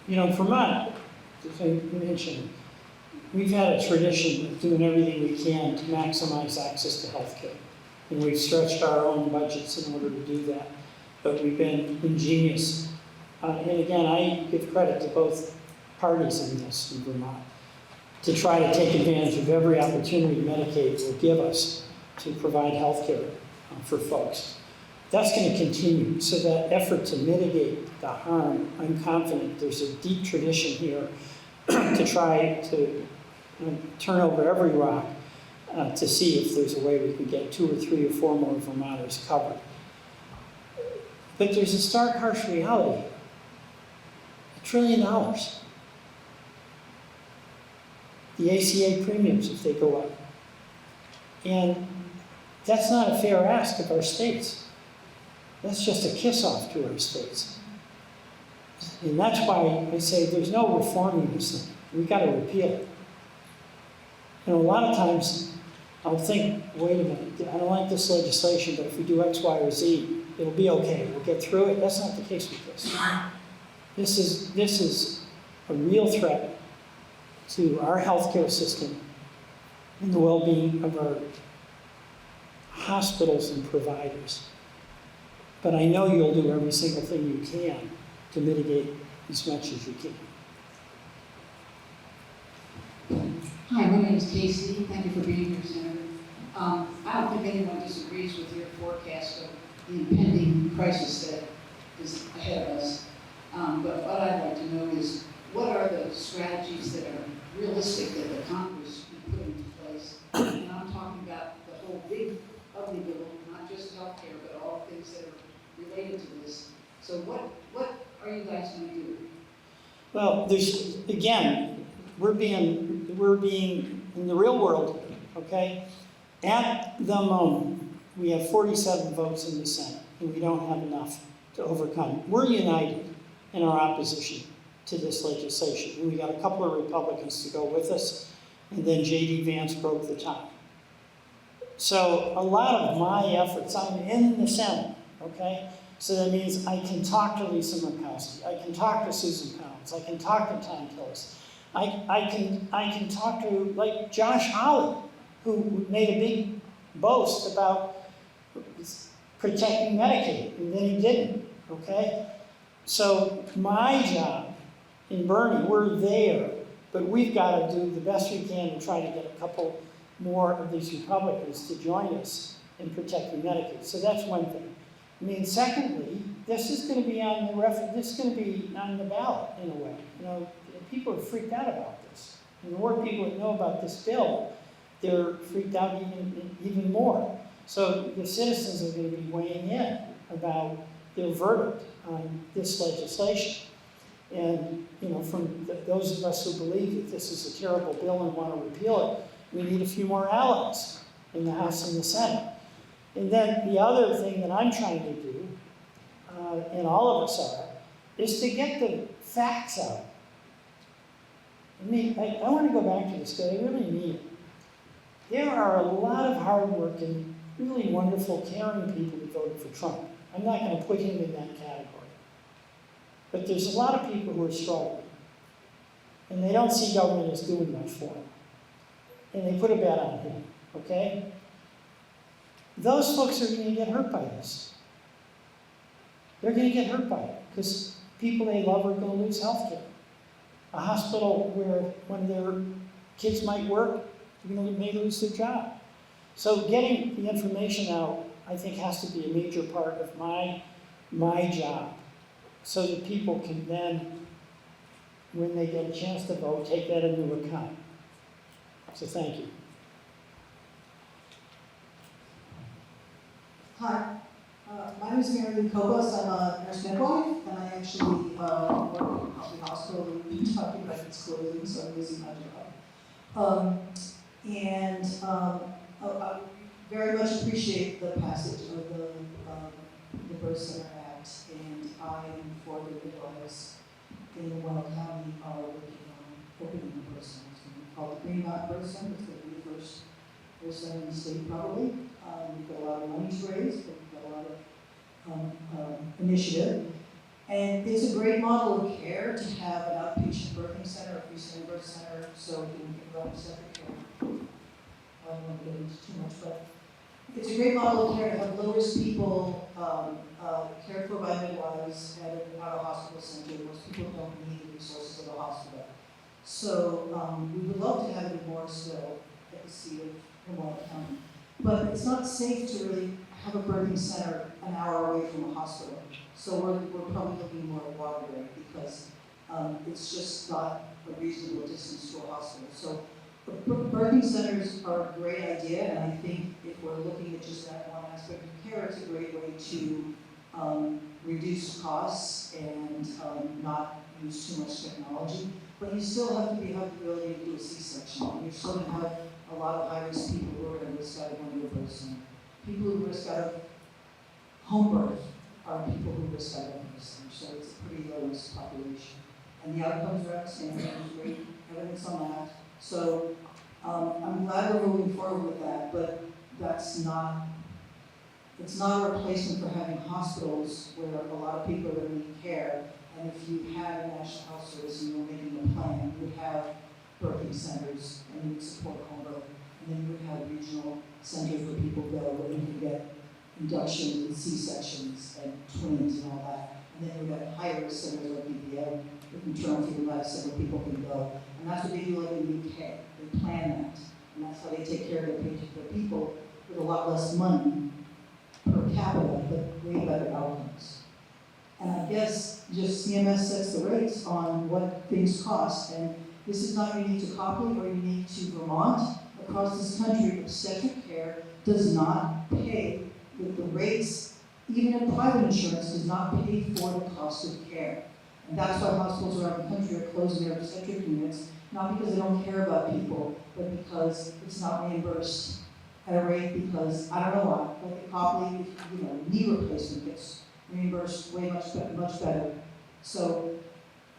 In Vermont, as I mentioned, we've had a tradition of doing everything we can to maximize access to healthcare. And we've stretched our own budgets in order to do that. But we've been ingenious. And again, I give credit to both parties in this in Vermont to try to take advantage of every opportunity Medicaid will give us to provide healthcare for folks. That's going to continue. So that effort to mitigate the harm, I'm confident there's a deep tradition here to try to turn over every rock to see if there's a way we can get 2 or 3 or 4 more Vermonters covered. But there's a stark, harsh reality. $1 trillion. The ACA premiums, if they go up. And that's not a fair ask of our states. That's just a kiss-off to our states. And that's why I say there's no reforming this thing. We've got to repeal it. You know, a lot of times I'll think, wait a minute, I don't like this legislation, but if we do X, Y, or Z, it'll be okay. We'll get through it. That's not the case with this. This is a real threat to our healthcare system and the well-being of our hospitals and providers. But I know you'll do every single thing you can to mitigate as much as you can. Hi, my name is Casey. Thank you for being here, Senator. I don't think anyone disagrees with your forecast of the impending crisis that is ahead of us. But what I'd like to know is, what are the strategies that are realistic that the Congress can put into place? And I'm talking about the whole big, ugly bill, not just healthcare, but all things that are related to this. So what are you guys going to do? Well, there's, again, we're being in the real world, okay? At the moment, we have 47 votes in the Senate, and we don't have enough to overcome. We're united in our opposition to this legislation. And we got a couple of Republicans to go with us, and then J.D. Vance broke the tie. So a lot of my efforts, I'm in the Senate, okay? So that means I can talk to Lisa Murkowski, I can talk to Susan Collins, I can talk to Tom Tillis, I can talk to, like, Josh Hawley, who made a big boast about protecting Medicaid, and then he didn't, okay? So my job in Bernie, we're there, but we've got to do the best we can to try to get a couple more of these Republicans to join us in protecting Medicaid. So that's one thing. I mean, secondly, this is going to be on the ballot in a way. You know, people are freaked out about this. And the more people that know about this bill, they're freaked out even more. So the citizens are going to be weighing in about their verdict on this legislation. And, you know, from those of us who believe that this is a terrible bill and want to repeal it, we need a few more allies in the House and the Senate. And then the other thing that I'm trying to do, and all of us are, is to get the facts out. I mean, I want to go back to this, because I really mean it. There are a lot of hardworking, really wonderful, caring people who voted for Trump. I'm not going to put him in that category. But there's a lot of people who are struggling. And they don't see government as doing much for them. And they put a bet on him, okay? Those folks are going to get hurt by this. They're going to get hurt by it, because people they love are going to lose health care. A hospital where one of their kids might work, may lose their job. So getting the information out, I think, has to be a major part of my job, so that people can then, when they get a chance to vote, take that into account. So thank you. Hi, my name is Mary Kobos. I'm a nurse midwife, and I actually work at the hospital in Kentucky, but it's closing, so I'm losing my job. I very much appreciate the passage of the Birth Center Act, and I am for the midwives in Welch County are working on opening the birth center. It's going to be called the Greenmount Birth Center. It's going to be the first birth center in the state, probably. We've got a lot of money to raise, but we've got a lot of initiative. And it's a great model of care to have an outpatient birthing center, a freestanding birth center, so we can think about obstetric care. I don't want to get into too much, but it's a great model of care to have low-risk people cared for by midwives at an out-of-hospital center. Most people don't need the resources of a hospital. So we would love to have it in Morrisville at the seat of Welch County. But it's not safe to really have a birthing center an hour away from a hospital. So we're probably looking more at Waterbury because it's just not a reasonable distance to a hospital. So birthing centers are a great idea, and I think if we're looking at just that one aspect of care, it's a great way to reduce costs and not use too much technology. But you still have to have the ability to do a C-section. You're still going to have a lot of high-risk people who are going to risk out of going to a birth center. People who risk out of home birth are people who risk out of birth center. So it's a pretty low-risk population. And the outcomes are outstanding. There's great evidence on that. So I'm glad we're moving forward with that, but it's not a replacement for having hospitals where a lot of people are going to need care. And if you had a national health service and you were making a plan, you would have birthing centers and you would support home birth. And then you would have regional centers where people go where they can get inductions and C-sections and twins and all that. And then you would have higher risk centers like BBM with maternity lives where people can go. And that's what they do like in the UK. They plan that. And that's how they take care of their people with a lot less money per capita, but way better outcomes. And I guess just CMS sets the rates on what things cost. And this is not unique to Copley or unique to Vermont. Across this country, obstetric care does not pay the rates, even in private insurance, does not pay for the cost of care. And that's why hospitals around the country are closing their obstetric units, not because they don't care about people, but because it's not reimbursed at a rate because, I don't know why, like at Copley, knee replacement gets reimbursed way much better. So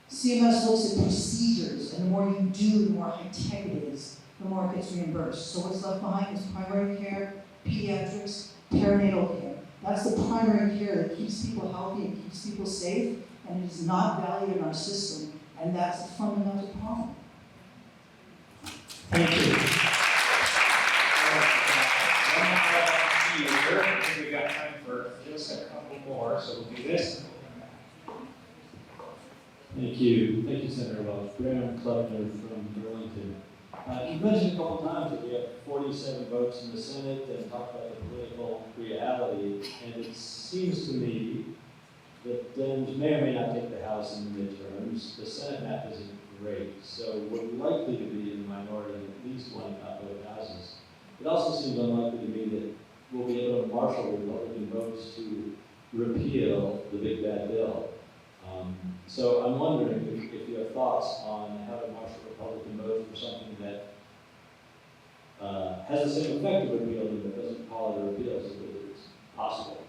CMS looks at procedures, and the more you do, the more high-tech it is, the more it gets reimbursed. So what's left behind is primary care, pediatrics, perinatal care. That's the primary care that keeps people healthy and keeps people safe, and it is not valued in our system, and that's a fundamental problem. Thank you. I think we've got time for just a couple more, so we'll do this. Thank you, Senator Welch. Graham Klubner from Burlington. You mentioned a couple times that we have 47 votes in the Senate and talked about the political reality, and it seems to me that Dems may or may not take the House in the midterms. The Senate map isn't great, so we're likely to be in the minority in at least one, if not both houses. It also seems unlikely to me that we'll be able to marshal Republican votes to repeal the big bad bill. So I'm wondering if you have thoughts on how to marshal Republican votes for something that has the same effect of repealing, but doesn't call it a repeal, so that it's possible.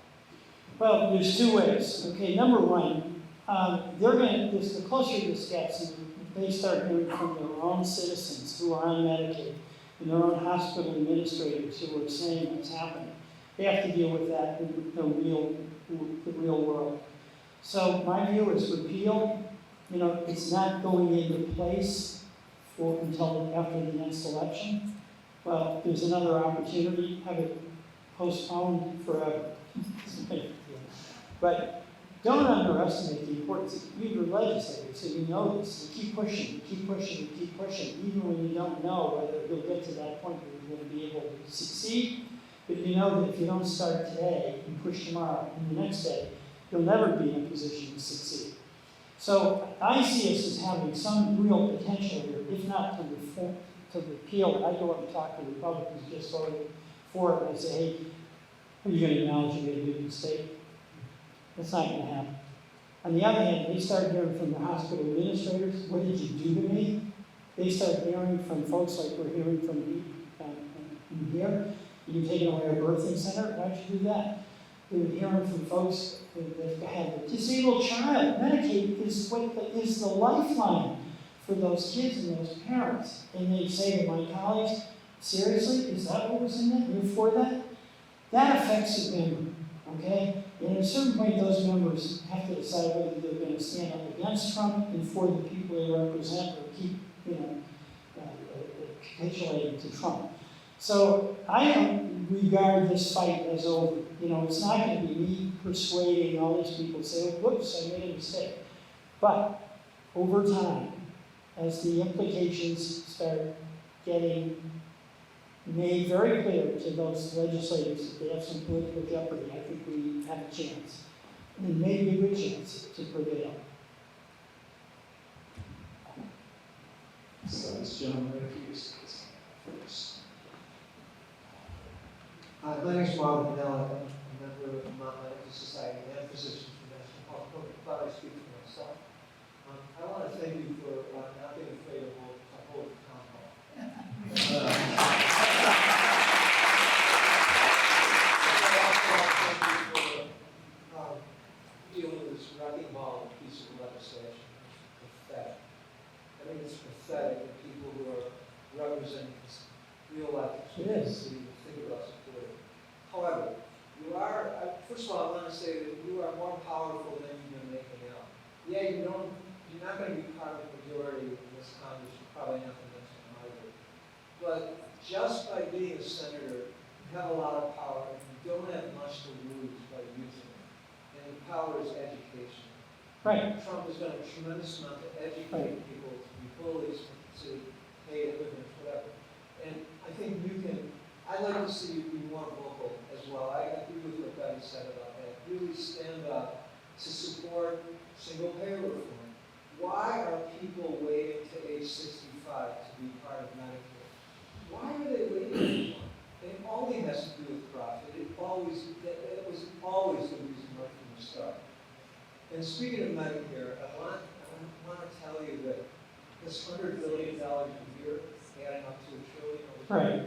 Well, there's two ways. Okay, number one, the closer this gets, they start hearing from their own citizens who are on Medicaid and their own hospital administrators who are saying what's happening. They have to deal with that in the real world. So my view is repeal. It's not going into place until after the next election. Well, there's another opportunity, have it postponed forever. But don't underestimate the importance of you're legislators, so you know this. You keep pushing, even when you don't know whether you'll get to that point where you're going to be able to succeed. But you know that if you don't start today and push tomorrow and the next day, you'll never be in a position to succeed. So I see us as having some real potential here, if not to repeal it. I go up and talk to Republicans just voted for it, and I say, hey, are you going to acknowledge you made a big mistake? That's not going to happen. On the other hand, they start hearing from the hospital administrators, what did you do to me? They start hearing from folks like we're hearing from here. You're taking away our birthing center, why'd you do that? They're hearing from folks that have a disabled child. Medicaid is the lifeline for those kids and those parents. And they say to my colleagues, seriously, is that what was in that? You're for that? That affects them okay? And at a certain point, those members have to decide whether they're going to stand up against Trump and for the people they represent, or keep, capitulating to Trump. So I don't regard this fight as over. It's not going to be me persuading all these people to say, oh, whoops, I made a mistake. But over time, as the implications start getting made very clear to those legislators that they have some political jeopardy, I think we have a chance, and maybe a good chance to prevail. So this gentleman right here is first. My name is Marlon Manella. I'm a member of the Vermont Medical Society and Physicians for National Health Program. I thought I'd speak for myself. I want to thank you for not being afraid to hold the town hall. Dealing with this wrecking ball piece of legislation. It's pathetic. I mean, it's pathetic that people who are representing real life experiences think about supporting. However, first of all, I want to say that you are more powerful than you've been making out. Yeah, you're not going to be part of the majority in this Congress. You're probably not the next one either. But just by being a senator, you have a lot of power, and you don't have much to lose by using it. And the power is education. Right. Trump has done a tremendous amount to educate people to be bullies, to pay immigrants, whatever. And I think I'd like to see you be more vocal as well. I agree with what Betty said about that. Really stand up to support single-payer reform. Why are people waiting to age 65 to be part of Medicare? Why are they waiting? It only has to do with profit. It was always the reason right from the start. And speaking of Medicare, I want to tell you that this $100 billion a year, adding up to $1 trillion over time,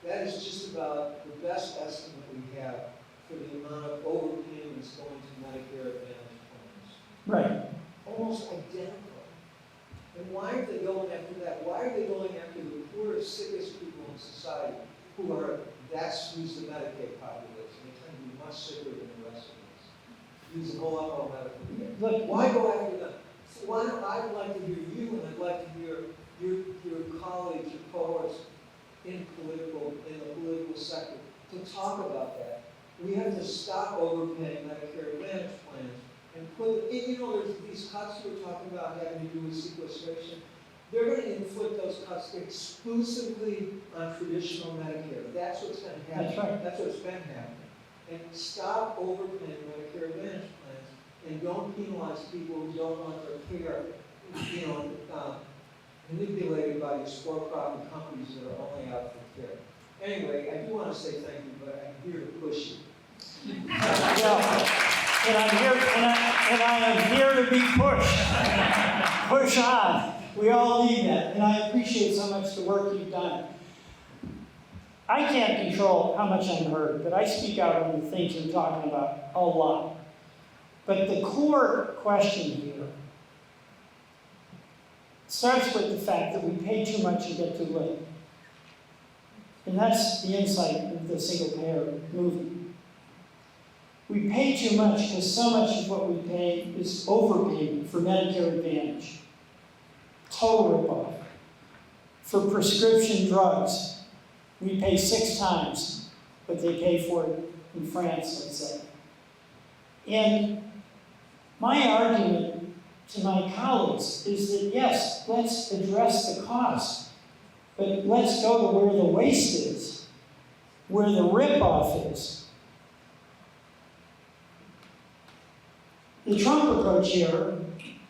that is just about the best estimate we have for the amount of overpayments going to Medicare Advantage plans. Right. Almost identical. And why are they going after that? Why are they going after the poorest, sickest people in society who's the Medicaid population? They tend to be much sicker than the rest of us. Use the whole up medical care. Look, why go after them? So I'd like to hear you, and I'd like to hear your colleagues, your cohorts in the political sector to talk about that. We have to stop overpaying Medicare Advantage plans and there's these cuts we're talking about having to do with sequestration. They're going to inflict those cuts exclusively on traditional Medicare. That's what's going to happen. That's right. That's what's been happening. And stop overpaying Medicare Advantage plans, and don't penalize people who don't want their care, manipulated by these for-profit companies that are only out for care. Anyway, I do want to say thank you, but I'm here to push you. And I am here to be pushed. Push on. We all need that, and I appreciate so much the work you've done. I can't control how much I'm heard, but I speak out on the things you're talking about a lot. But the core question here starts with the fact that we pay too much and get too little. And that's the insight of the single-payer movement. We pay too much because so much of what we pay is overpayment for Medicare Advantage. Total ripoff. For prescription drugs, we pay 6 times what they pay for it in France, let's say. And my argument to my colleagues is that, yes, let's address the cost, but let's go to where the waste is, where the ripoff is. The Trump approach here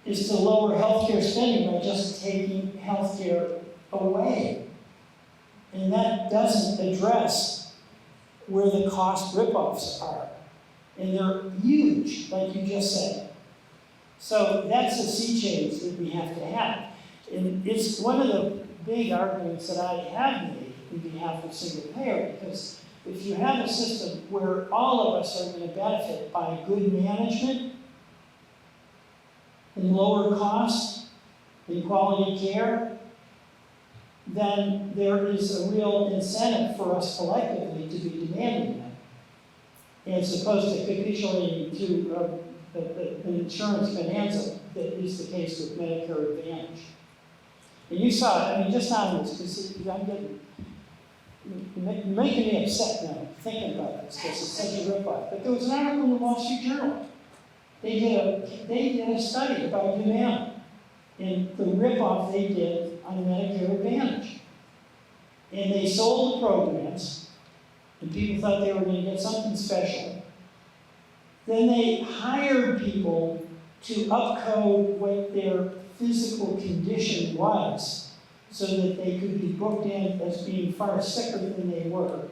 is to lower healthcare spending by just taking healthcare away. And that doesn't address where the cost ripoffs are. And they're huge, like you just said. So that's a sea change that we have to have. And it's one of the big arguments that I have made in behalf of single payer, because if you have a system where all of us are going to benefit by good management and lower costs and quality care, then there is a real incentive for us collectively to be demanding that. as opposed to capitulating to an insurance bonanza that is the case with Medicare Advantage. And you saw it, I mean, just on this, because I'm getting, you're making me upset now thinking about this, because it's such a ripoff. But there was an article in the Wall Street Journal. They did a study about Humana and the ripoff they did on Medicare Advantage. And they sold the programs, and people thought they were going to get something special. Then they hired people to upcode what their physical condition was so that they could be booked in as being far sicker than they were.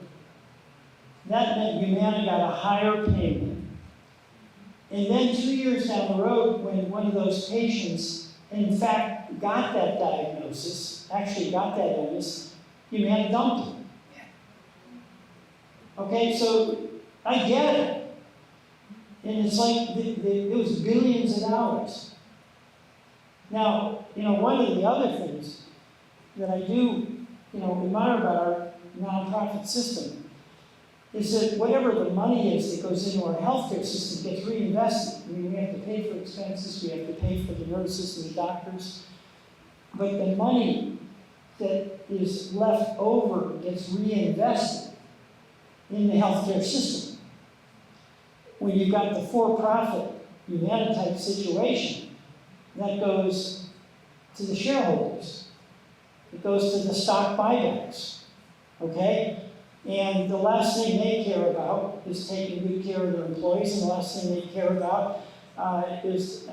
That meant Humana got a higher payment. And then 2 years down the road, when one of those patients, in fact, got that diagnosis, actually got that illness, Humana dumped him. Okay, so I get it. And it's like, it was billions of dollars. Now, one of the other things that I do, admire about our nonprofit system is that whatever the money is that goes into our healthcare system gets reinvested. I mean, we have to pay for expenses, we have to pay for the nurses and the doctors, but the money that is left over gets reinvested in the healthcare system. When you've got the for-profit, Humana type situation, that goes to the shareholders. It goes to the stock buybacks, okay? And the last thing they care about is taking good care of their employees, and the last thing they care about is,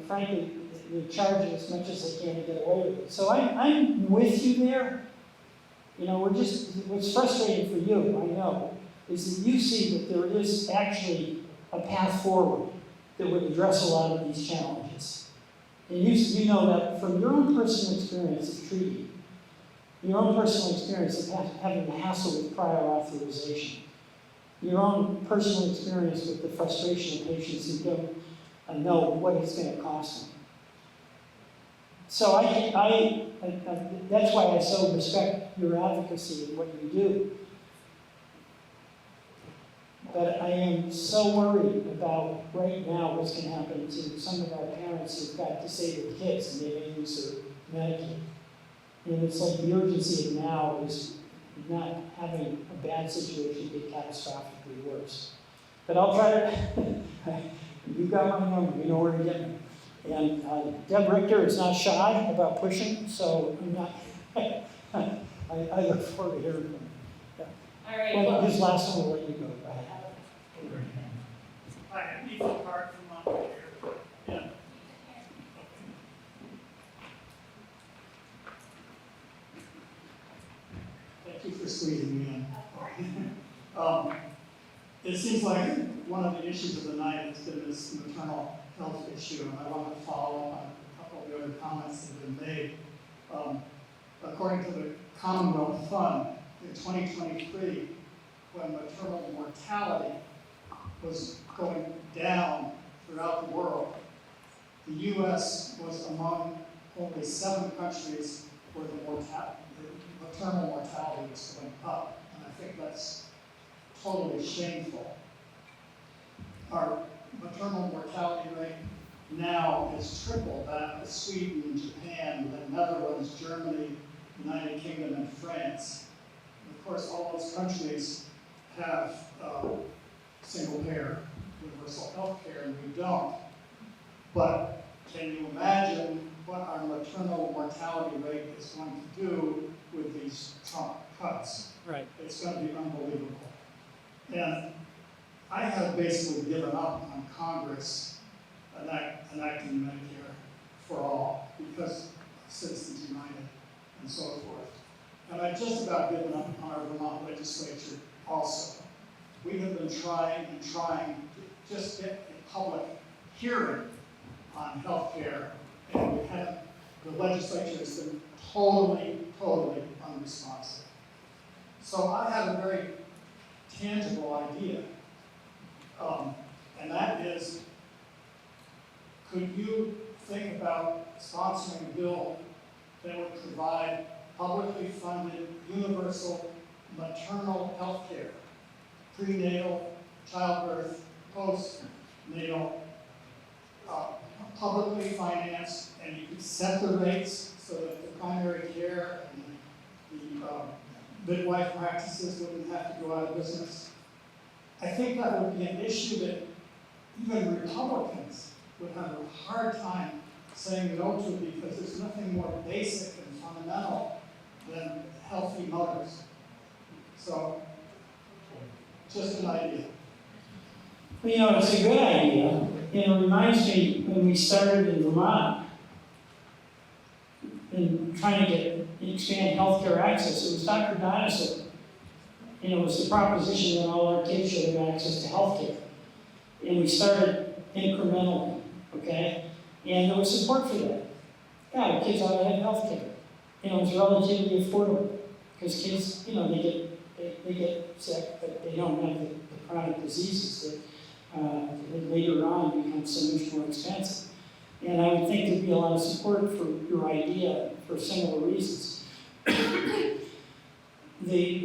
frankly, they charge as much as they can to get away with it. So I'm with you there. What's frustrating for you, I know, is that you see that there is actually a path forward that would address a lot of these challenges. And you know that from your own personal experience of treating, your own personal experience of having the hassle with prior authorization, your own personal experience with the frustration of patients who don't know what it's going to cost them. So that's why I so respect your advocacy and what you do. But I am so worried about right now what's going to happen to some of our parents who've got disabled kids and they may lose their Medicaid. And it's like the urgency of now is not having a bad situation get catastrophically worse. But I'll try to, you got my number, you know where to get me. And Deb Richter is not shy about pushing, so I'm not, I look forward to hearing from him. Yeah. All right. Well, his last one will let you go. Go ahead. Hi, I'm Ethan Park from Montpelier. Yeah. Thank you for squeezing me in. It seems like one of the issues of the night has been this maternal health issue, and I want to follow up on a couple of the other comments that have been made. According to the Commonwealth Fund, in 2023, when maternal mortality was going down throughout the world, the U.S. was among only 7 countries where the maternal mortality was going up. And I think that's totally shameful. Our maternal mortality rate now is triple that of Sweden, Japan, the Netherlands, Germany, United Kingdom, and France. And of course, all those countries have single-payer universal health care, and we don't. But can you imagine what our maternal mortality rate is going to do with these Trump cuts? Right. It's going to be unbelievable. And I have basically given up on Congress enacting Medicare for all because of Citizens United and so forth. And I've just about given up on our Vermont legislature also. We have been trying to just get a public hearing on health care, and the legislature has been totally unresponsive. So I have a very tangible idea, and that is, could you think about sponsoring a bill that would provide publicly funded universal maternal health care, prenatal childbirth, postnatal, publicly financed, and you could set the rates so that the primary care and the midwife practices wouldn't have to go out of business. I think that would be an issue that even Republicans would have a hard time saying no to, because there's nothing more basic and fundamental than healthy mothers. So, just an idea. Well, you know, it's a good idea, and it reminds me when we started in Vermont and trying to expand healthcare access. It was Dr. Dinosaur, and it was the proposition that all our kids should have access to healthcare. And we started incrementally, okay? And there was support for that. Yeah, our kids ought to have healthcare. And it was relatively affordable, because kids, you know, they get sick, but they don't have the chronic diseases that later on become so much more expensive. And I would think there'd be a lot of support for your idea for similar reasons.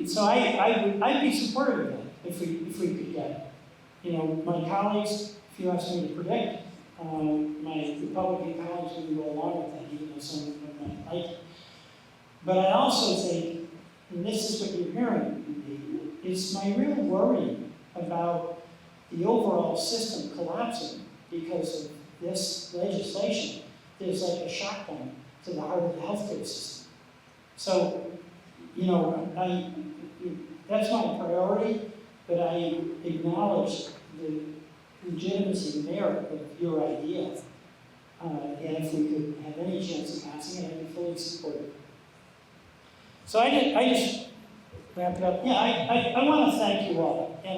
So I'd be supportive of that if we could get it. You know, my colleagues, if you ask me to predict, my Republican colleagues wouldn't go along with that, even though some of them might like it. But I also think, and this is what you're hearing, is my real worry about the overall system collapsing because of this legislation. There's like a shotgun to the heart of the healthcare system. So, you know, that's my priority, but I acknowledge the legitimacy and merit of your idea. And if we could have any chance of passing it, I'd be fully supportive. So I just wrap it up. Yeah, I want to thank you all. And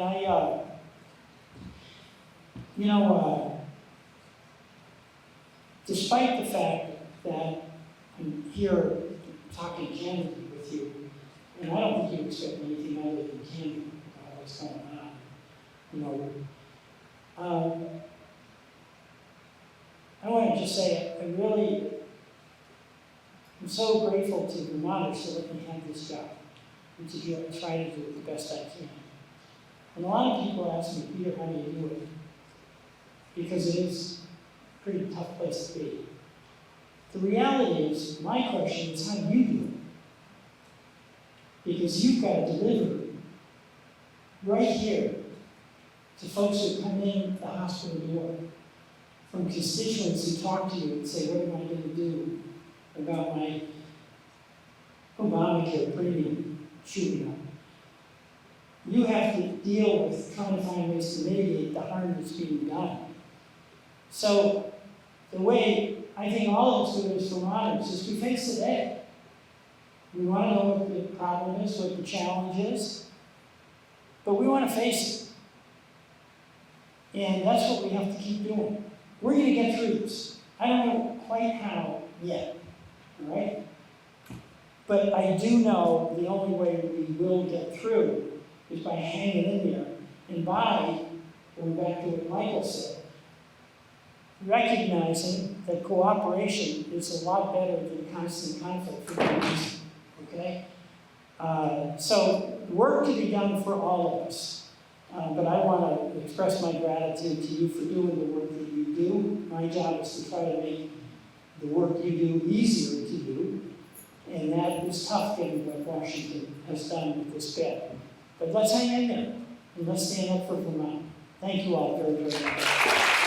despite the fact that I'm here talking candidly with you, and I don't think you expect anything other than candor about what's going on. You know, I want to just say I'm so grateful to Vermonters to let me have this job and to try to do it the best I can. And a lot of people ask me, Peter, how do you do it? Because it is a pretty tough place to be. The reality is, my question is, how do you do it? Because you've got to deliver right here to folks who come in the hospital door, from constituents who talk to you and say, what am I going to do about my Obamacare premium shooting up? You have to deal with trying to find ways to mitigate the harm that's being done. So the way I think all of us do it as Vermonters is we face the day. We want to know what the problem is, what the challenge is, but we want to face it. And that's what we have to keep doing. We're going to get through this. I don't know quite how yet, all right? But I do know the only way we will get through is by hanging in there and by, going back to what Michael said, recognizing that cooperation is a lot better than constant conflict for no reason, okay? So work to be done for all of us. But I want to express my gratitude to you for doing the work that you do. My job is to try to make the work you do easier to do. And that is tough given what Washington has done with this bill. But let's hang in there and let's stand up for Vermont. Thank you all very, very much.